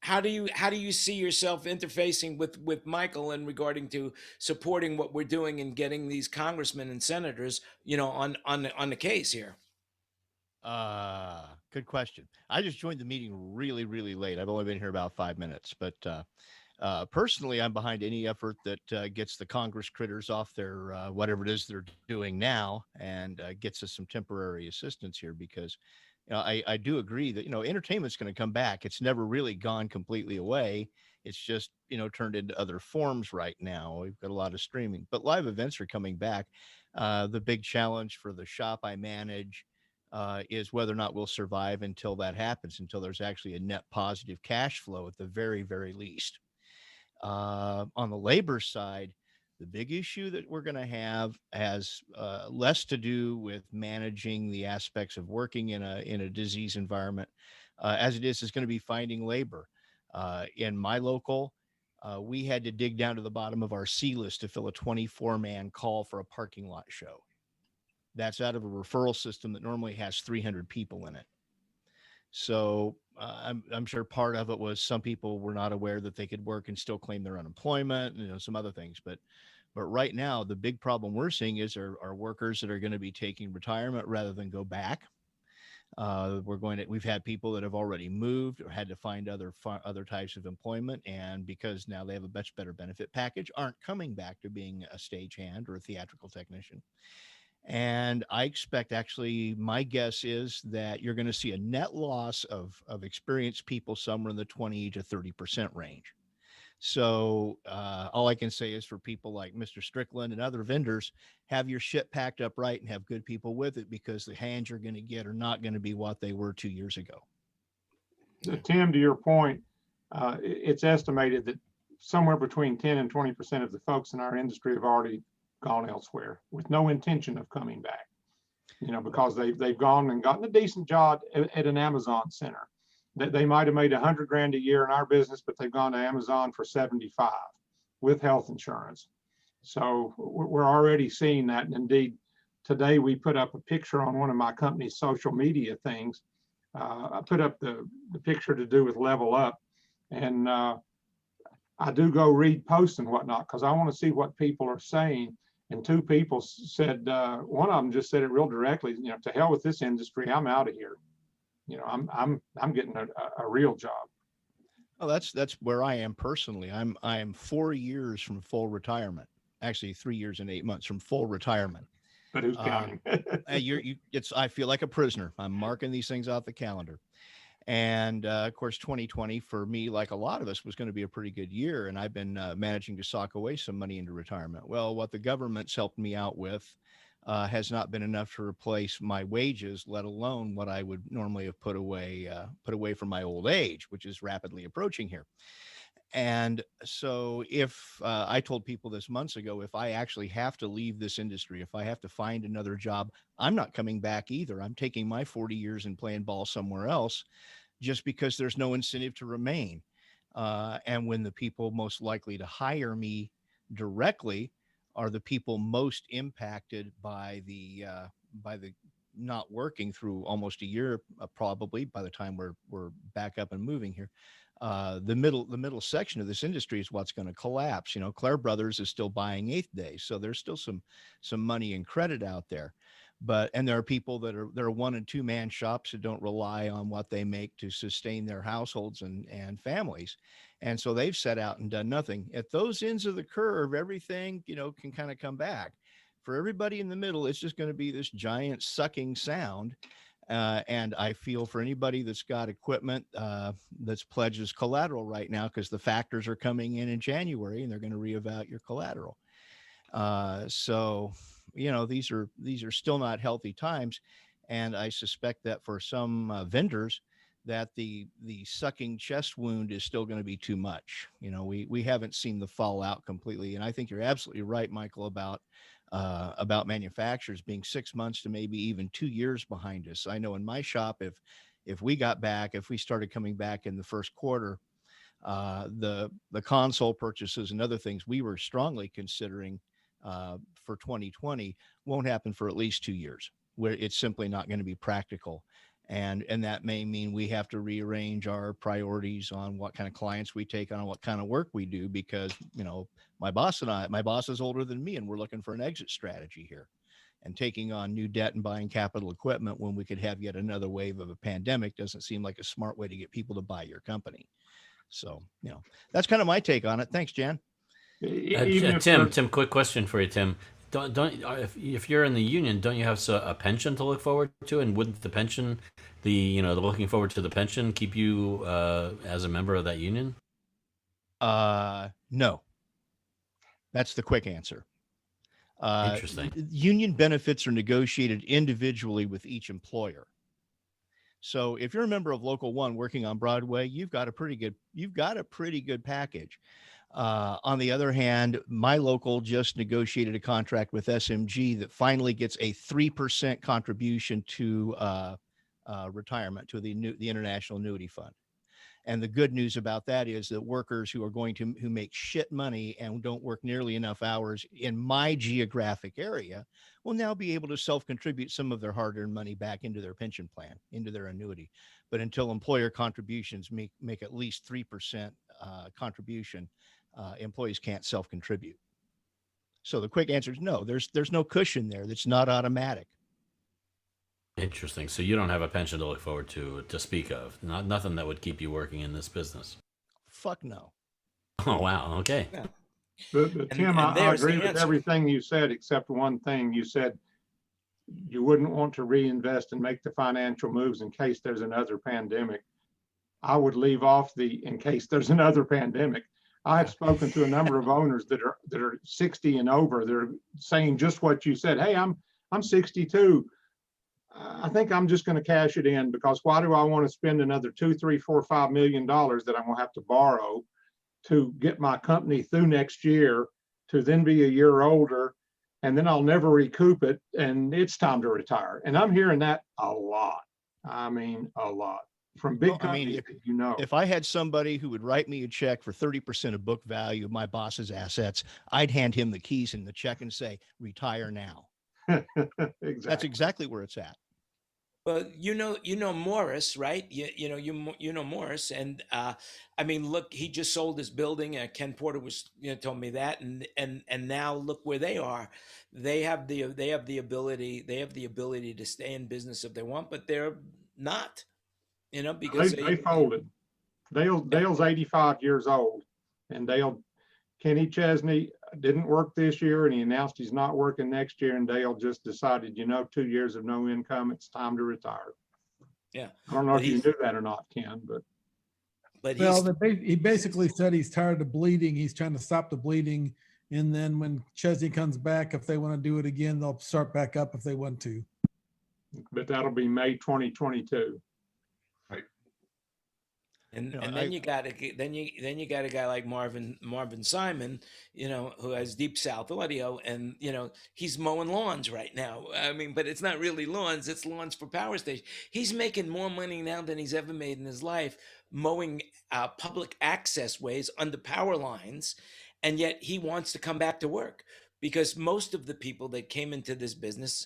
How do you see yourself interfacing with Michael in regarding to supporting what we're doing and getting these congressmen and senators, on the case here? Good question. I just joined the meeting really, really late. I've only been here about 5 minutes, but personally, I'm behind any effort that gets the Congress critters off their whatever it is they're doing now, and gets us some temporary assistance here, because I do agree that entertainment's going to come back. It's never really gone completely away, It's just, turned into other forms right now. We've got a lot of streaming, but live events are coming back. The big challenge for the shop I manage is whether or not we'll survive until that happens, until there's actually a net positive cash flow at the very, very least. On the labor side, the big issue that we're going to have has less to do with managing the aspects of working in a disease environment, as it is going to be finding labor. In my local, we had to dig down to the bottom of our C list to fill a 24-man call for a parking lot show. That's out of a referral system that normally has 300 people in it. So I'm sure part of it was some people were not aware that they could work and still claim their unemployment, some other things. But right now, the big problem we're seeing is our workers that are going to be taking retirement rather than go back. We've had people that have already moved or had to find other types of employment, and because now they have a much better benefit package, aren't coming back to being a stagehand or a theatrical technician. And I expect, actually, my guess is that you're going to see a net loss of experienced people somewhere in the 20 to 30% range. So all I can say is for people like Mr. Strickland and other vendors, have your shit packed up right and have good people with it, because the hands you're going to get are not going to be what they were 2 years ago. Tim, to your point, it's estimated that somewhere between 10 and 20% of the folks in our industry have already gone elsewhere with no intention of coming back, because they've gone and gotten a decent job at an Amazon center. They might have made $100,000 a year in our business, but they've gone to Amazon for 75 with health insurance. So we're already seeing that. And indeed, today we put up a picture on one of my company's social media things. I put up the picture to do with Level Up, and I do go read posts and whatnot because I want to see what people are saying. And two people said, one of them just said it real directly, to hell with this industry, I'm out of here. I'm getting a real job. Oh, that's where I am personally. I am 4 years from full retirement. Actually, 3 years and 8 months from full retirement. But who's counting? I feel like a prisoner. I'm marking these things off the calendar. And of course, 2020 for me, like a lot of us, was going to be a pretty good year. And I've been managing to sock away some money into retirement. Well, what the government's helped me out with has not been enough to replace my wages, let alone what I would normally have put away for my old age, which is rapidly approaching here. And so if I told people this months ago, if I actually have to leave this industry, if I have to find another job, I'm not coming back either. I'm taking my 40 years and playing ball somewhere else, just because there's no incentive to remain. And when the people most likely to hire me directly are the people most impacted by the not working through almost a year, probably by the time we're back up and moving here. The middle section of this industry is what's going to collapse. Claire Brothers is still buying 8th Day, so there's still some money and credit out there. And there are people that are 1 and 2 man shops that don't rely on what they make to sustain their households and families. And so they've set out and done nothing. At those ends of the curve, everything, can kind of come back. For everybody in the middle, it's just going to be this giant sucking sound. And I feel for anybody that's got equipment that's pledged as collateral right now, because the factors are coming in January and they're going to reevaluate your collateral. So, these are still not healthy times. And I suspect that for some vendors, that the sucking chest wound is still going to be too much. We haven't seen the fallout completely. And I think you're absolutely right, Michael, about manufacturers being 6 months to maybe even 2 years behind us. I know in my shop, if we started coming back in the first quarter, the console purchases and other things we were strongly considering for 2020 won't happen for at least 2 years, where it's simply not going to be practical. And that may mean we have to rearrange our priorities on what kind of clients we take on, what kind of work we do, because, my boss is older than me, and we're looking for an exit strategy here. And taking on new debt and buying capital equipment when we could have yet another wave of a pandemic doesn't seem like a smart way to get people to buy your company. So, that's kind of my take on it. Thanks, Jan. Tim, quick question for you, Tim. Don't if you're in the union, don't you have a pension to look forward to? And wouldn't the pension, the looking forward to the pension, keep you as a member of that union? No, that's the quick answer. Interesting. Union benefits are negotiated individually with each employer. So if you're a member of Local One working on Broadway, you've got a pretty good package. On the other hand, my local just negotiated a contract with SMG that finally gets a 3% contribution to retirement, to the International Annuity Fund. And the good news about that is that workers who make shit money and don't work nearly enough hours in my geographic area will now be able to self-contribute some of their hard-earned money back into their pension plan, into their annuity. But until employer contributions make at least 3% contribution, employees can't self-contribute. So the quick answer is no. There's no cushion there. That's not automatic. Interesting. So you don't have a pension to look forward to speak of. Nothing that would keep you working in this business. Fuck no. Oh wow. Okay. Yeah. But Tim, I agree with everything you said, except one thing. You said you wouldn't want to reinvest and make the financial moves in case there's another pandemic. I would leave off in case there's another pandemic. I have spoken to a number of owners that are 60 and over. They're saying just what you said. Hey, I'm 62. I think I'm just going to cash it in, because why do I want to spend another $2, $3, $4, $5 million that I'm going to have to borrow to get my company through next year, to then be a year older, and then I'll never recoup it, and it's time to retire. And I'm hearing that a lot. I mean, a lot from big companies. If I had somebody who would write me a check for 30% of book value of my boss's assets, I'd hand him the keys and the check and say, retire now. Exactly. That's exactly where it's at. Well, you know Morris, right? You know Morris, and I mean, look, he just sold his building. Ken Porter was told me that, and now look where they are. They have the ability to stay in business if they want, but they're not. Because they folded. Dale's 85 years old, and Kenny Chesney didn't work this year, and he announced he's not working next year, and Dale just decided, 2 years of no income, it's time to retire. Yeah. I don't know if you knew that or not, Ken, but he basically said he's tired of bleeding. He's trying to stop the bleeding. And then when Chesney comes back, if they want to do it again, they'll start back up if they want to. But that'll be May 2022. And then you got a guy like Marvin Simon, who has Deep South audio, and he's mowing lawns right now. I mean, but it's not really lawns; it's lawns for power stations. He's making more money now than he's ever made in his life mowing public access ways under power lines, and yet he wants to come back to work, because most of the people that came into this business,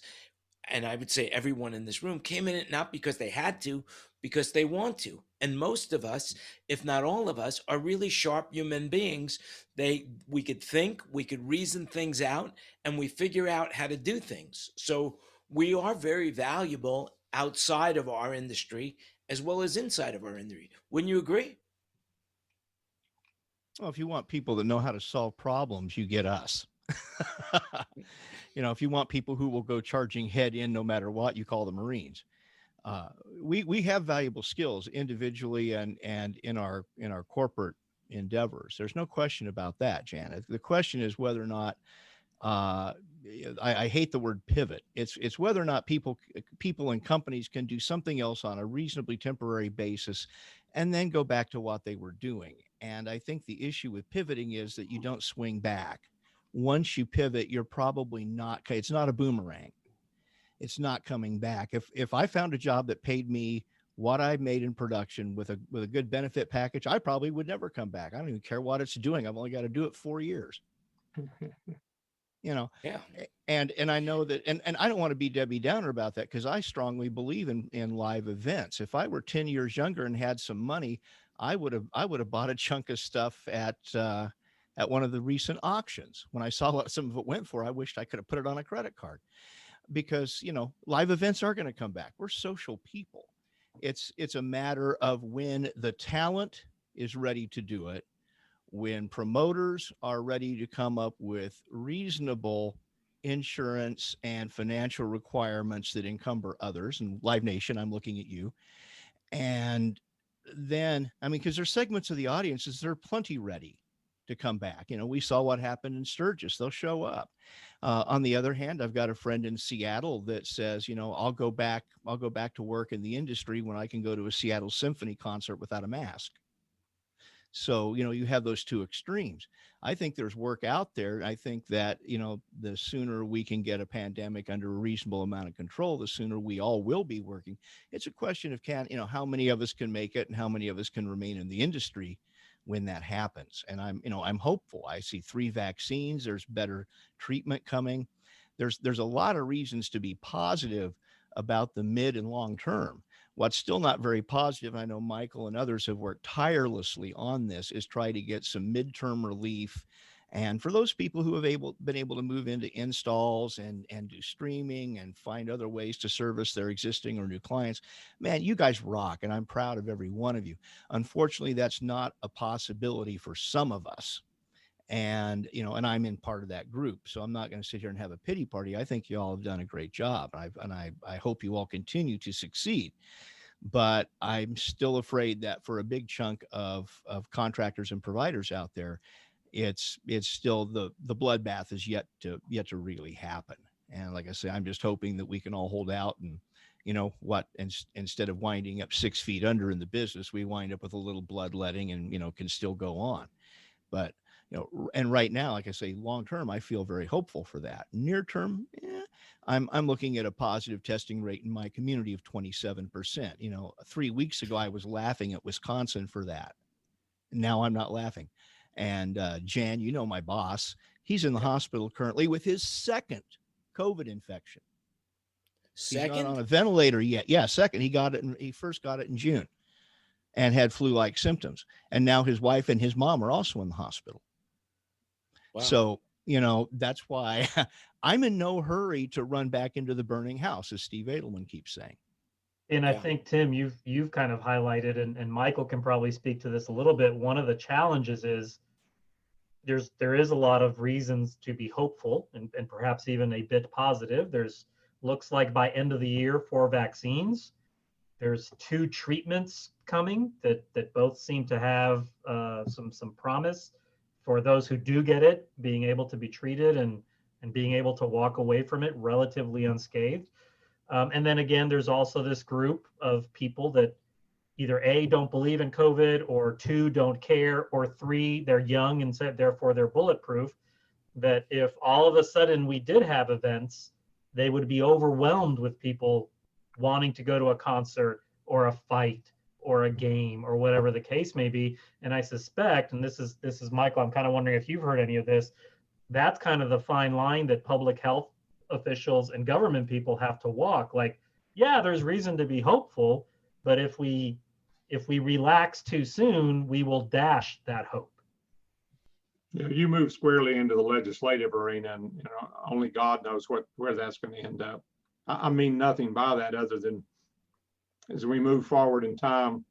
and I would say everyone in this room, came in it not because they had to, because they want to. And most of us, if not all of us, are really sharp human beings. We could think, we could reason things out, and we figure out how to do things. So we are very valuable outside of our industry as well as inside of our industry. Wouldn't you agree? Well, if you want people that know how to solve problems, you get us. If you want people who will go charging head in no matter what, you call the Marines. We have valuable skills individually and in our corporate endeavors. There's no question about that, Janet. The question is whether or not I hate the word pivot. It's whether or not people and companies can do something else on a reasonably temporary basis and then go back to what they were doing. And I think the issue with pivoting is that you don't swing back. Once you pivot, you're probably not, it's not a boomerang. It's not coming back. If I found a job that paid me what I made in production with a good benefit package, I probably would never come back. I don't even care what it's doing. I've only got to do it 4 years. Yeah. And I know that, and I don't want to be Debbie Downer about that, because I strongly believe in live events. If I were 10 years younger and had some money, I would have bought a chunk of stuff at one of the recent auctions. When I saw what some of it went for, I wished I could have put it on a credit card, because live events are going to come back. We're social people. It's a matter of when the talent is ready to do it, when promoters are ready to come up with reasonable insurance and financial requirements that encumber others. And Live Nation, I'm looking at you. And then, because there's segments of the audiences that are plenty ready. to come back. We saw what happened in Sturgis. They'll show up. On the other hand, I've got a friend in Seattle that says, I'll go back to work in the industry when I can go to a Seattle Symphony concert without a mask. So, you have those two extremes. I think there's work out there. I think that, the sooner we can get a pandemic under a reasonable amount of control, the sooner we all will be working. It's a question of how many of us can make it and how many of us can remain in the industry when that happens. And I'm hopeful. I see 3 vaccines. There's better treatment coming. There's a lot of reasons to be positive about the mid and long term. What's still not very positive, I know Michael and others have worked tirelessly on this, is try to get some midterm relief. And for those people who have been able to move into installs and do streaming and find other ways to service their existing or new clients, man, you guys rock. And I'm proud of every one of you. Unfortunately, that's not a possibility for some of us. And, and I'm in part of that group. So I'm not going to sit here and have a pity party. I think you all have done a great job. I hope you all continue to succeed. But I'm still afraid that for a big chunk of contractors and providers out there, it's still the bloodbath is yet to really happen. And like I say, I'm just hoping that we can all hold out and, instead of winding up 6 feet under in the business, we wind up with a little bloodletting and, can still go on. But, and right now, like I say, long term, I feel very hopeful for that. Near term, I'm looking at a positive testing rate in my community of 27%. 3 weeks ago, I was laughing at Wisconsin for that. Now I'm not laughing. And Jan, my boss, he's in the hospital currently with his second COVID infection. Second? He's not on a ventilator yet. Yeah, second. He first got it in June and had flu-like symptoms. And now his wife and his mom are also in the hospital. Wow. So, that's why I'm in no hurry to run back into the burning house, as Steve Edelman keeps saying. And I think, Tim, you've kind of highlighted, and Michael can probably speak to this a little bit. One of the challenges is there is a lot of reasons to be hopeful and perhaps even a bit positive. Looks like by end of the year 4 vaccines. There's 2 treatments coming that both seem to have some promise for those who do get it, being able to be treated and being able to walk away from it relatively unscathed. And then again, there's also this group of people that either A, don't believe in COVID, or 2, don't care, or 3, they're young and therefore they're bulletproof, that if all of a sudden we did have events, they would be overwhelmed with people wanting to go to a concert or a fight or a game or whatever the case may be. And I suspect, and this is Michael, I'm kind of wondering if you've heard any of this, that's kind of the fine line that public health officials and government people have to walk. Like, yeah, there's reason to be hopeful, but if we relax too soon, we will dash that hope. You move squarely into the legislative arena, and only God knows where that's going to end up. I mean nothing by that other than as we move forward in time.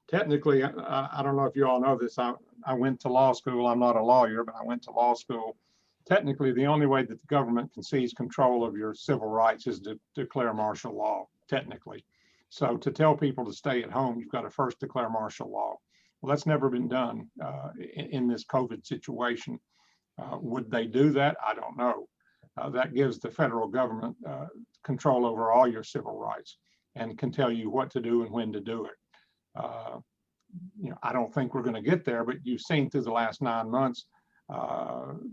Technically, I don't know if you all know this. I went to law school. I'm not a lawyer, but I went to law school. Technically, the only way that the government can seize control of your civil rights is to declare martial law, technically. So to tell people to stay at home, you've got to first declare martial law. Well, that's never been done in this COVID situation. Would they do that? I don't know. That gives the federal government control over all your civil rights and can tell you what to do and when to do it. I don't think we're going to get there, but you've seen through the last 9 months,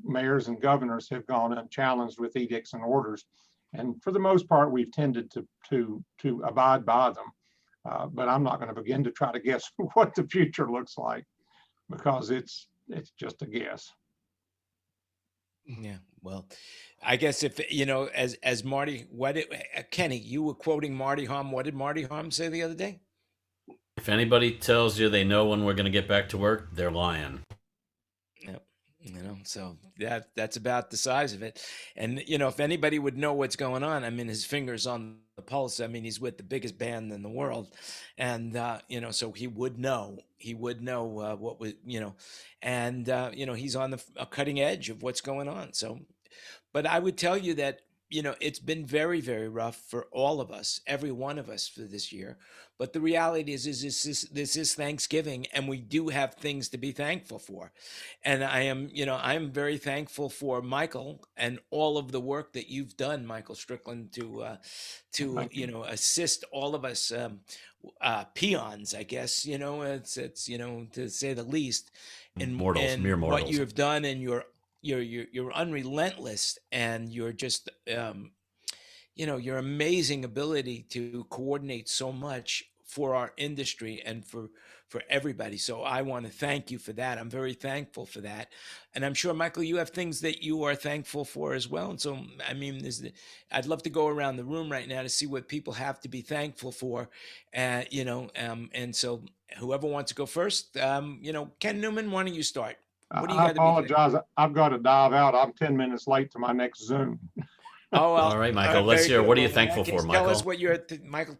mayors and governors have gone unchallenged with edicts and orders. And for the most part, we've tended to abide by them. But I'm not going to begin to try to guess what the future looks like because it's just a guess. Yeah, well, I guess if, as Marty, Kenny, you were quoting Marty Harm. What did Marty Harm say the other day? If anybody tells you they know when we're going to get back to work, they're lying. Yep. So that's about the size of it. And, if anybody would know what's going on, I mean, his finger's on the pulse. I mean, he's with the biggest band in the world. And, so he would know what was, and, he's on the cutting edge of what's going on. So, but I would tell you that it's been very, very rough for all of us, every one of us for this year. But the reality is this is Thanksgiving, and we do have things to be thankful for. And I'm very thankful for Michael and all of the work that you've done, Michael Strickland, Thank you. assist all of us peons, I guess. It's to say the least, in Mortals, mere what mortals. you have done, and you're unrelentless, and you're just your amazing ability to coordinate so much for our industry and for everybody. So I want to thank you for that. I'm very thankful for that. And I'm sure, Michael, you have things that you are thankful for as well. And so, I mean, I'd love to go around the room right now to see what people have to be thankful for. And so whoever wants to go first, Ken Newman, why don't you start? What do you I got to be thankful? apologize. I've got to dive out. I'm 10 minutes late to my next Zoom. Oh, well, All right, Michael, let's hear. What are you thankful for, Tell us Michael? what Michael,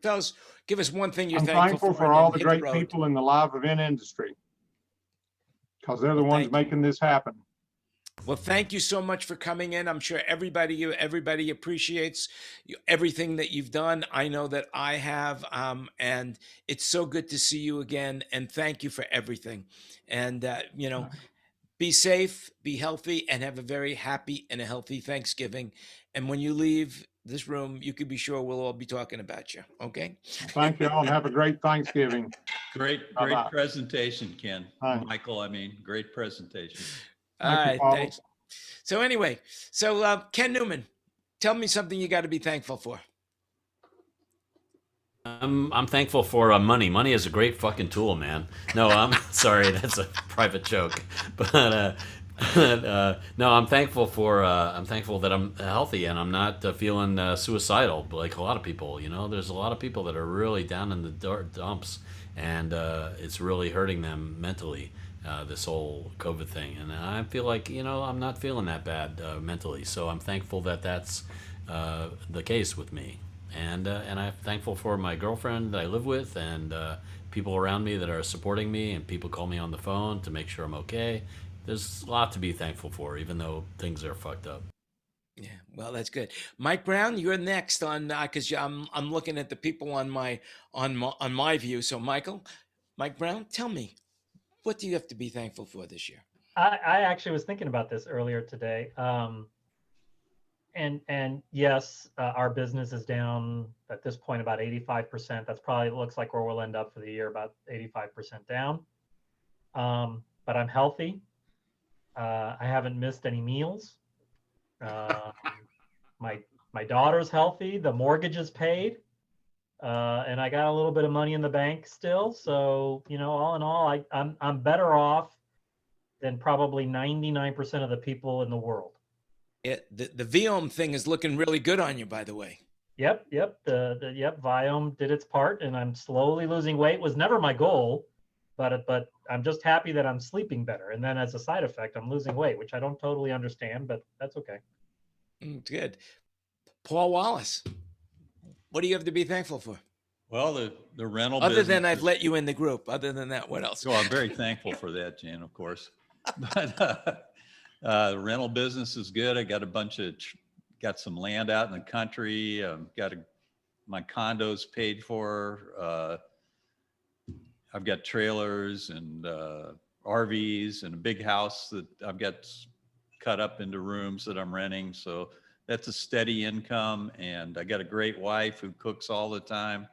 give us one thing you're I'm thankful thankful for and all then the hit great road. people in the live event industry, because they're the Well, ones thank you. making this happen. Well, thank you so much for coming in. I'm sure everybody appreciates everything that you've done. I know that I have, and it's so good to see you again. And thank you for everything. And be safe, be healthy, and have a very happy and a healthy Thanksgiving. And when you leave this room, you can be sure we'll all be talking about you. Okay? Thank you all and have a great Thanksgiving. Great Bye-bye. presentation, Ken. Thanks. Michael, I mean, great presentation. All Thank you, right, Paul. thanks. So anyway, Ken Newman, tell me something you got to be thankful for. I'm thankful for money. Money is a great fucking tool, man. No, I'm sorry, that's a private joke, but no, I'm thankful that I'm healthy and I'm not feeling suicidal like a lot of people. There's a lot of people that are really down in the dumps, and it's really hurting them mentally. This whole COVID thing, and I feel like I'm not feeling that bad mentally. So I'm thankful that that's the case with me. And I'm thankful for my girlfriend that I live with, and people around me that are supporting me, and people call me on the phone to make sure I'm okay. There's a lot to be thankful for, even though things are fucked up. Yeah, well, that's good. Mike Brown, you're next on because I'm looking at the people on my view. So Mike Brown, tell me, what do you have to be thankful for this year? I actually was thinking about this earlier today. And yes, our business is down at this point about 85%. That's probably looks like where we'll end up for the year, about 85% down. But I'm healthy. I haven't missed any meals. My daughter's healthy. The mortgage is paid. And I got a little bit of money in the bank still. So, all in all, I'm better off than probably 99% of the people in the world. The Viome thing is looking really good on you, by the way. Yep. Viome did its part, and I'm slowly losing weight. Was never my goal, but I'm just happy that I'm sleeping better. And then as a side effect, I'm losing weight, which I don't totally understand, but that's okay. Good. Paul Wallace, what do you have to be thankful for? Well, the rental Other business than I've let you in the group. Other than that, what else? Well, I'm very thankful for that, Jan, of course. But the rental business is good. I got got some land out in the country. My condo's paid for. I've got trailers and RVs and a big house that I've got cut up into rooms that I'm renting. So that's a steady income. And I got a great wife who cooks all the time.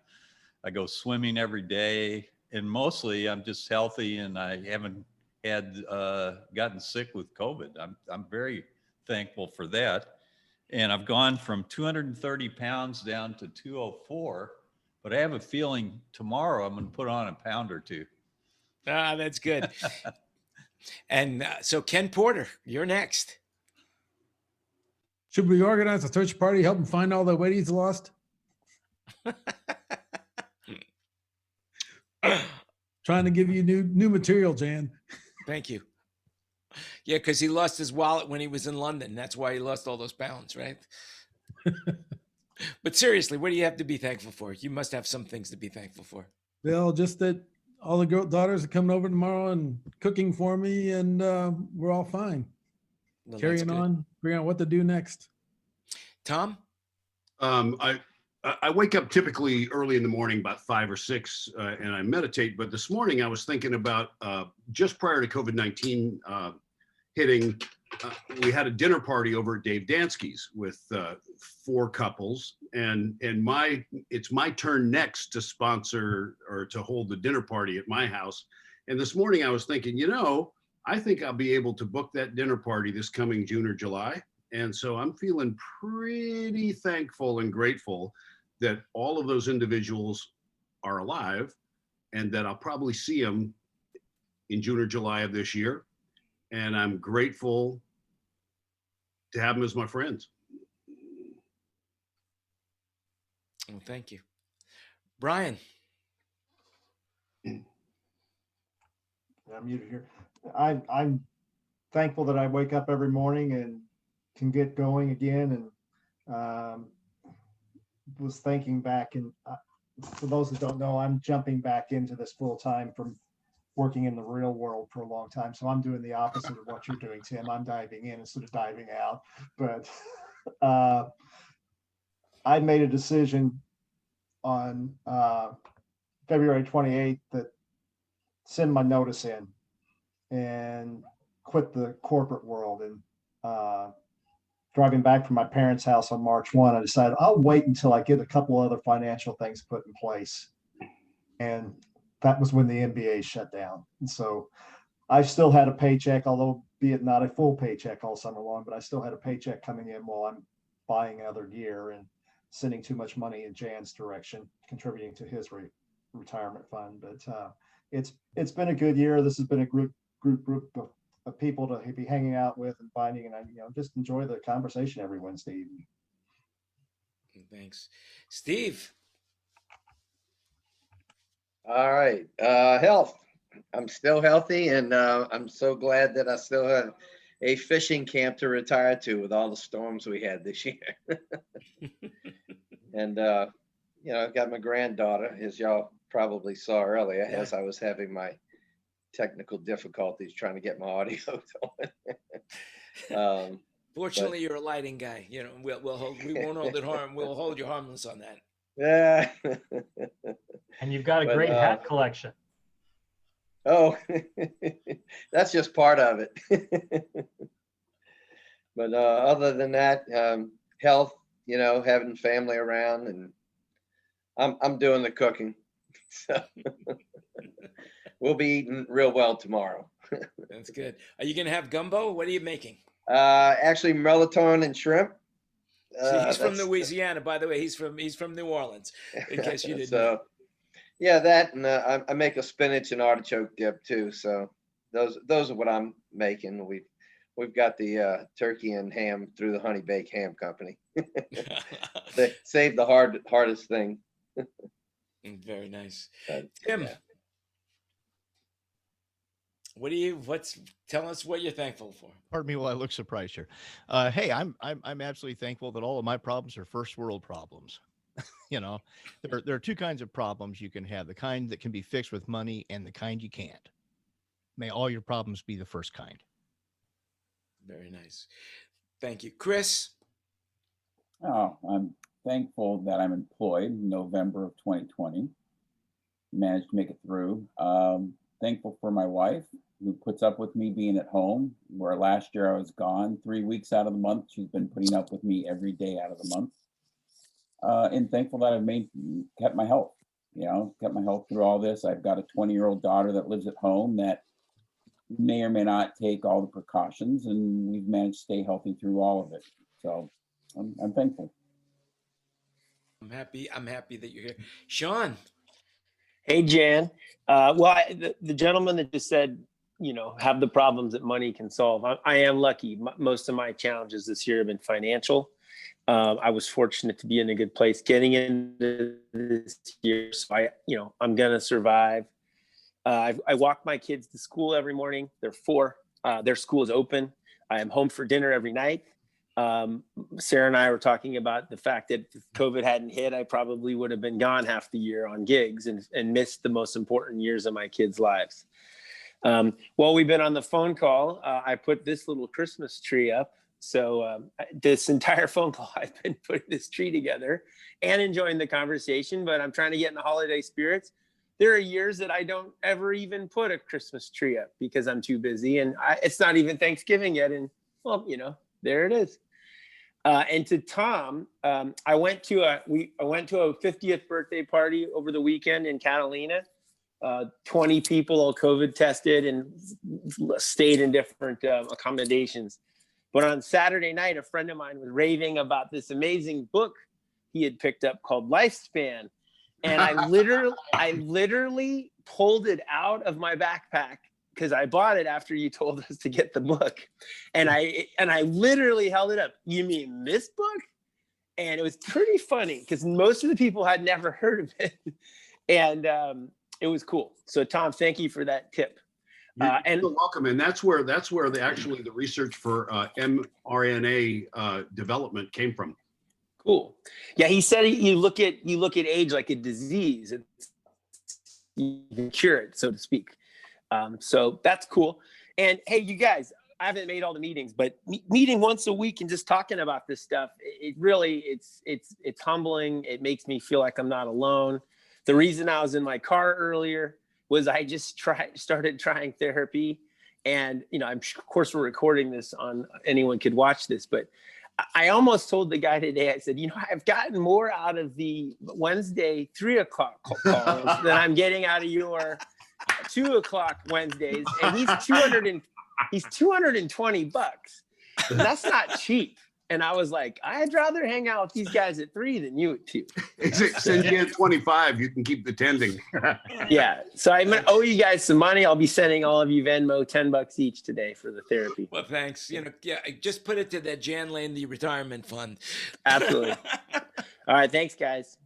I go swimming every day, and mostly I'm just healthy, and I haven't gotten sick with COVID. I'm very thankful for that. And I've gone from 230 pounds down to 204, but I have a feeling tomorrow I'm going to put on a pound or two. That's good. And so Ken Porter, you're next. Should we organize a search party, help him find all the weight he's lost? Trying to give you new material, Jan. Thank you. Yeah, because he lost his wallet when he was in London. That's why he lost all those pounds, right? But seriously, what do you have to be thankful for? You must have some things to be thankful for. Well, just that all the daughters are coming over tomorrow and cooking for me, and we're all fine. Well, Carrying on, figuring out what to do next. Tom, I wake up typically early in the morning, about 5 or 6, and I meditate. But this morning I was thinking about just prior to COVID-19 hitting, we had a dinner party over at Dave Dansky's with 4 couples, and it's my turn next to sponsor or to hold the dinner party at my house. And this morning I was thinking, I think I'll be able to book that dinner party this coming June or July. And so I'm feeling pretty thankful and grateful that all of those individuals are alive and that I'll probably see them in June or July of this year. And I'm grateful to have them as my friends. Well, thank you. Brian. I'm muted here. I'm thankful that I wake up every morning and can get going again. And was thinking back, and for those that don't know, I'm jumping back into this full time from working in the real world for a long time. So I'm doing the opposite of what you're doing, Tim. I'm diving in instead of diving out. But I made a decision on February 28th that send my notice in and quit the corporate world. And driving back from my parents' house on March 1, I decided I'll wait until I get a couple other financial things put in place. And that was when the NBA shut down. And so I still had a paycheck, although be it not a full paycheck all summer long, but I still had a paycheck coming in while I'm buying other gear and sending too much money in Jan's direction, contributing to his retirement fund. But it's been a good year. This has been a group of people to be hanging out with and finding, and I just enjoy the conversation every Wednesday evening. Thanks. Steve. All right. Health. I'm still healthy, and I'm so glad that I still have a fishing camp to retire to with all the storms we had this year. And I've got my granddaughter, as y'all probably saw earlier, as I was having my technical difficulties trying to get my audio going. Fortunately, you're a lighting guy. We won't hold it harm. We'll hold you harmless on that. Yeah. And you've got a great hat collection. Oh, that's just part of it. But other than that, health, having family around, and I'm doing the cooking. So we'll be eating real well tomorrow. That's good. Are you going to have gumbo? What are you making? Actually, melatonin and shrimp. He's from Louisiana, by the way. He's from New Orleans, in case you didn't know. Yeah, that, and I make a spinach and artichoke dip too. So those are what I'm making. We've got the turkey and ham through the Honey Bake Ham Company. They saved the hardest thing. Very nice. Tim, yeah. tell us what you're thankful for. Pardon me while I look surprised here. Hey, I'm absolutely thankful that all of my problems are first world problems. There are 2 kinds of problems you can have: the kind that can be fixed with money and the kind you can't. May all your problems be the first kind. Very nice. Thank you. Chris? Oh, I'm thankful that I'm employed in November of 2020. Managed to make it through. Thankful for my wife, who puts up with me being at home, where last year I was gone 3 weeks out of the month. She's been putting up with me every day out of the month. And thankful that I've kept my health, kept my health through all this. I've got a 20-year-old daughter that lives at home that may or may not take all the precautions, and we've managed to stay healthy through all of it. So I'm thankful. I'm happy that you're here. Sean. Hey, Jan. The gentleman that just said, have the problems that money can solve. I am lucky. Most of my challenges this year have been financial. I was fortunate to be in a good place getting into this year. So I'm going to survive. I walk my kids to school every morning. They're 4. Their school is open. I am home for dinner every night. Sarah and I were talking about the fact that if COVID hadn't hit, I probably would have been gone half the year on gigs and missed the most important years of my kids' lives. While we've been on the phone call, I put this little Christmas tree up So this entire phone call, I've been putting this tree together and enjoying the conversation, but I'm trying to get in the holiday spirits. There are years that I don't ever even put a Christmas tree up because I'm too busy, and it's not even Thanksgiving yet. And well, there it is. And to Tom, I went to a 50th birthday party over the weekend in Catalina. 20 people all COVID tested and stayed in different accommodations. But on Saturday night, a friend of mine was raving about this amazing book he had picked up called Lifespan. And I literally pulled it out of my backpack because I bought it after you told us to get the book. And I literally held it up. You mean this book? And it was pretty funny because most of the people had never heard of it. And it was cool. So Tom, thank you for that tip. And you're welcome. And that's where the research for mRNA development came from. Cool. Yeah, he said you look at age like a disease. You can cure it, so to speak. So that's cool. And hey, you guys, I haven't made all the meetings, but meeting once a week and just talking about this stuff, it's humbling. It makes me feel like I'm not alone. The reason I was in my car earlier was I just started trying therapy. And, of course, we're recording this on, anyone could watch this, but I almost told the guy today, I said, I've gotten more out of the Wednesday 3 o'clock calls than I'm getting out of your 2 o'clock Wednesdays. And he's $220. And that's not cheap. And I was like, I'd rather hang out with these guys at 3 than you at 2. Since you get 25, you can keep the tending. Yeah. So I'm going to owe you guys some money. I'll be sending all of you Venmo $10 each today for the therapy. Well, thanks. Just put it to that Jan Lane, the retirement fund. Absolutely. All right. Thanks, guys.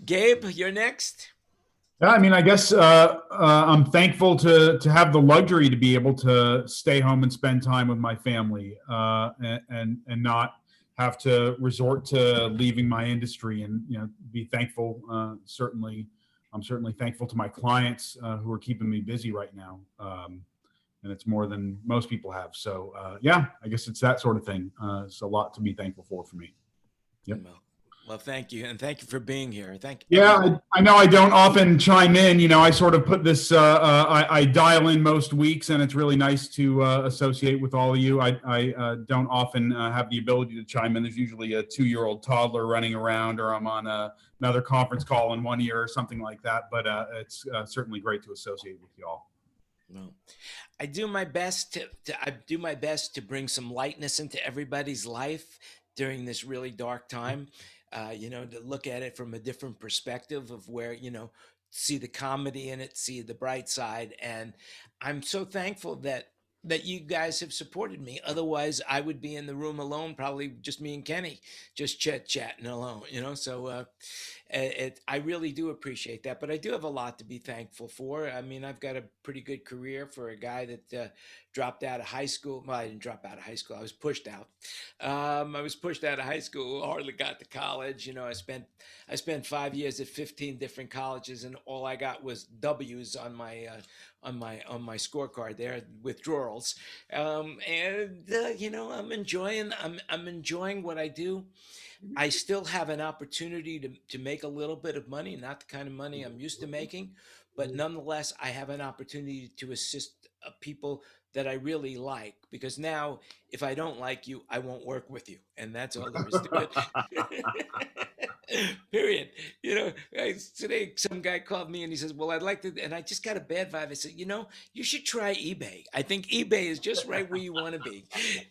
Gabe, you're next. Yeah, I guess I'm thankful to have the luxury to be able to stay home and spend time with my family and not have to resort to leaving my industry, and be thankful. I'm certainly thankful to my clients who are keeping me busy right now, and it's more than most people have. So yeah, I guess it's that sort of thing. It's a lot to be thankful for me. Yep. Well, thank you. And thank you for being here. Thank you. Yeah, I know I don't often chime in. I sort of put this, I dial in most weeks, and it's really nice to associate with all of you. I don't often have the ability to chime in. There's usually a 2-year-old toddler running around, or I'm on another conference call in one ear or something like that. But it's certainly great to associate with you all. Well, I do my best to bring some lightness into everybody's life during this really dark time. To look at it from a different perspective of where, see the comedy in it, see the bright side. And I'm so thankful that you guys have supported me. Otherwise, I would be in the room alone, probably just me and Kenny, just chatting alone, So I really do appreciate that. But I do have a lot to be thankful for. I've got a pretty good career for a guy that dropped out of high school. Well, I didn't drop out of high school. I was pushed out. I was pushed out of high school, hardly got to college. I spent 5 years at 15 different colleges, and all I got was W's on my scorecard there, withdrawals. I'm enjoying what I do. I still have an opportunity to make a little bit of money, not the kind of money I'm used to making, but nonetheless, I have an opportunity to assist people that I really like, because now if I don't like you, I won't work with you. And that's all there is to it. Period. Today some guy called me and he says, well, I'd like to, and I just got a bad vibe. I said, you should try eBay. I think eBay is just right where you want to be.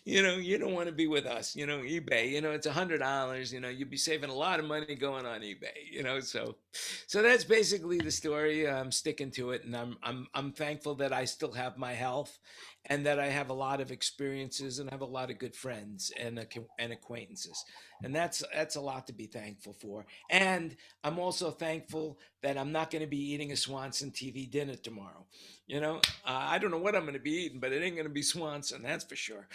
You don't want to be with us, eBay, it's $100, you'd be saving a lot of money going on eBay, so that's basically the story. I'm sticking to it, and I'm thankful that I still have my health, and that I have a lot of experiences, and I have a lot of good friends and acquaintances. And that's a lot to be thankful for. And I'm also thankful that I'm not going to be eating a Swanson TV dinner tomorrow. I don't know what I'm going to be eating, but it ain't going to be Swanson, that's for sure.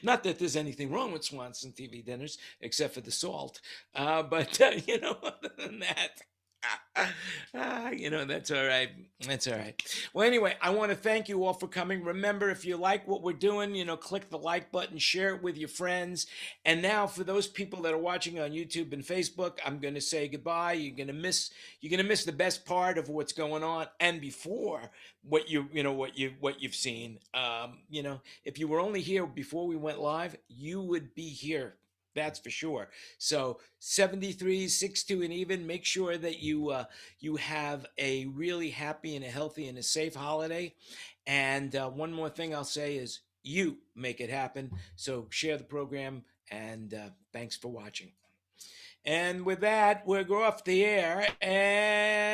Not that there's anything wrong with Swanson TV dinners, except for the salt. But other than that, That's all right. That's all right. Well, anyway, I want to thank you all for coming. Remember, if you like what we're doing, click the like button, share it with your friends. And now, for those people that are watching on YouTube and Facebook, I'm going to say goodbye. You're going to miss the best part of what's going on, and before what you've seen. If you were only here before we went live, you would be here. That's for sure. So 73, 6-2 and even. Make sure that you have a really happy and a healthy and a safe holiday. And one more thing I'll say is you make it happen. So share the program, and thanks for watching. And with that, we'll go off the air and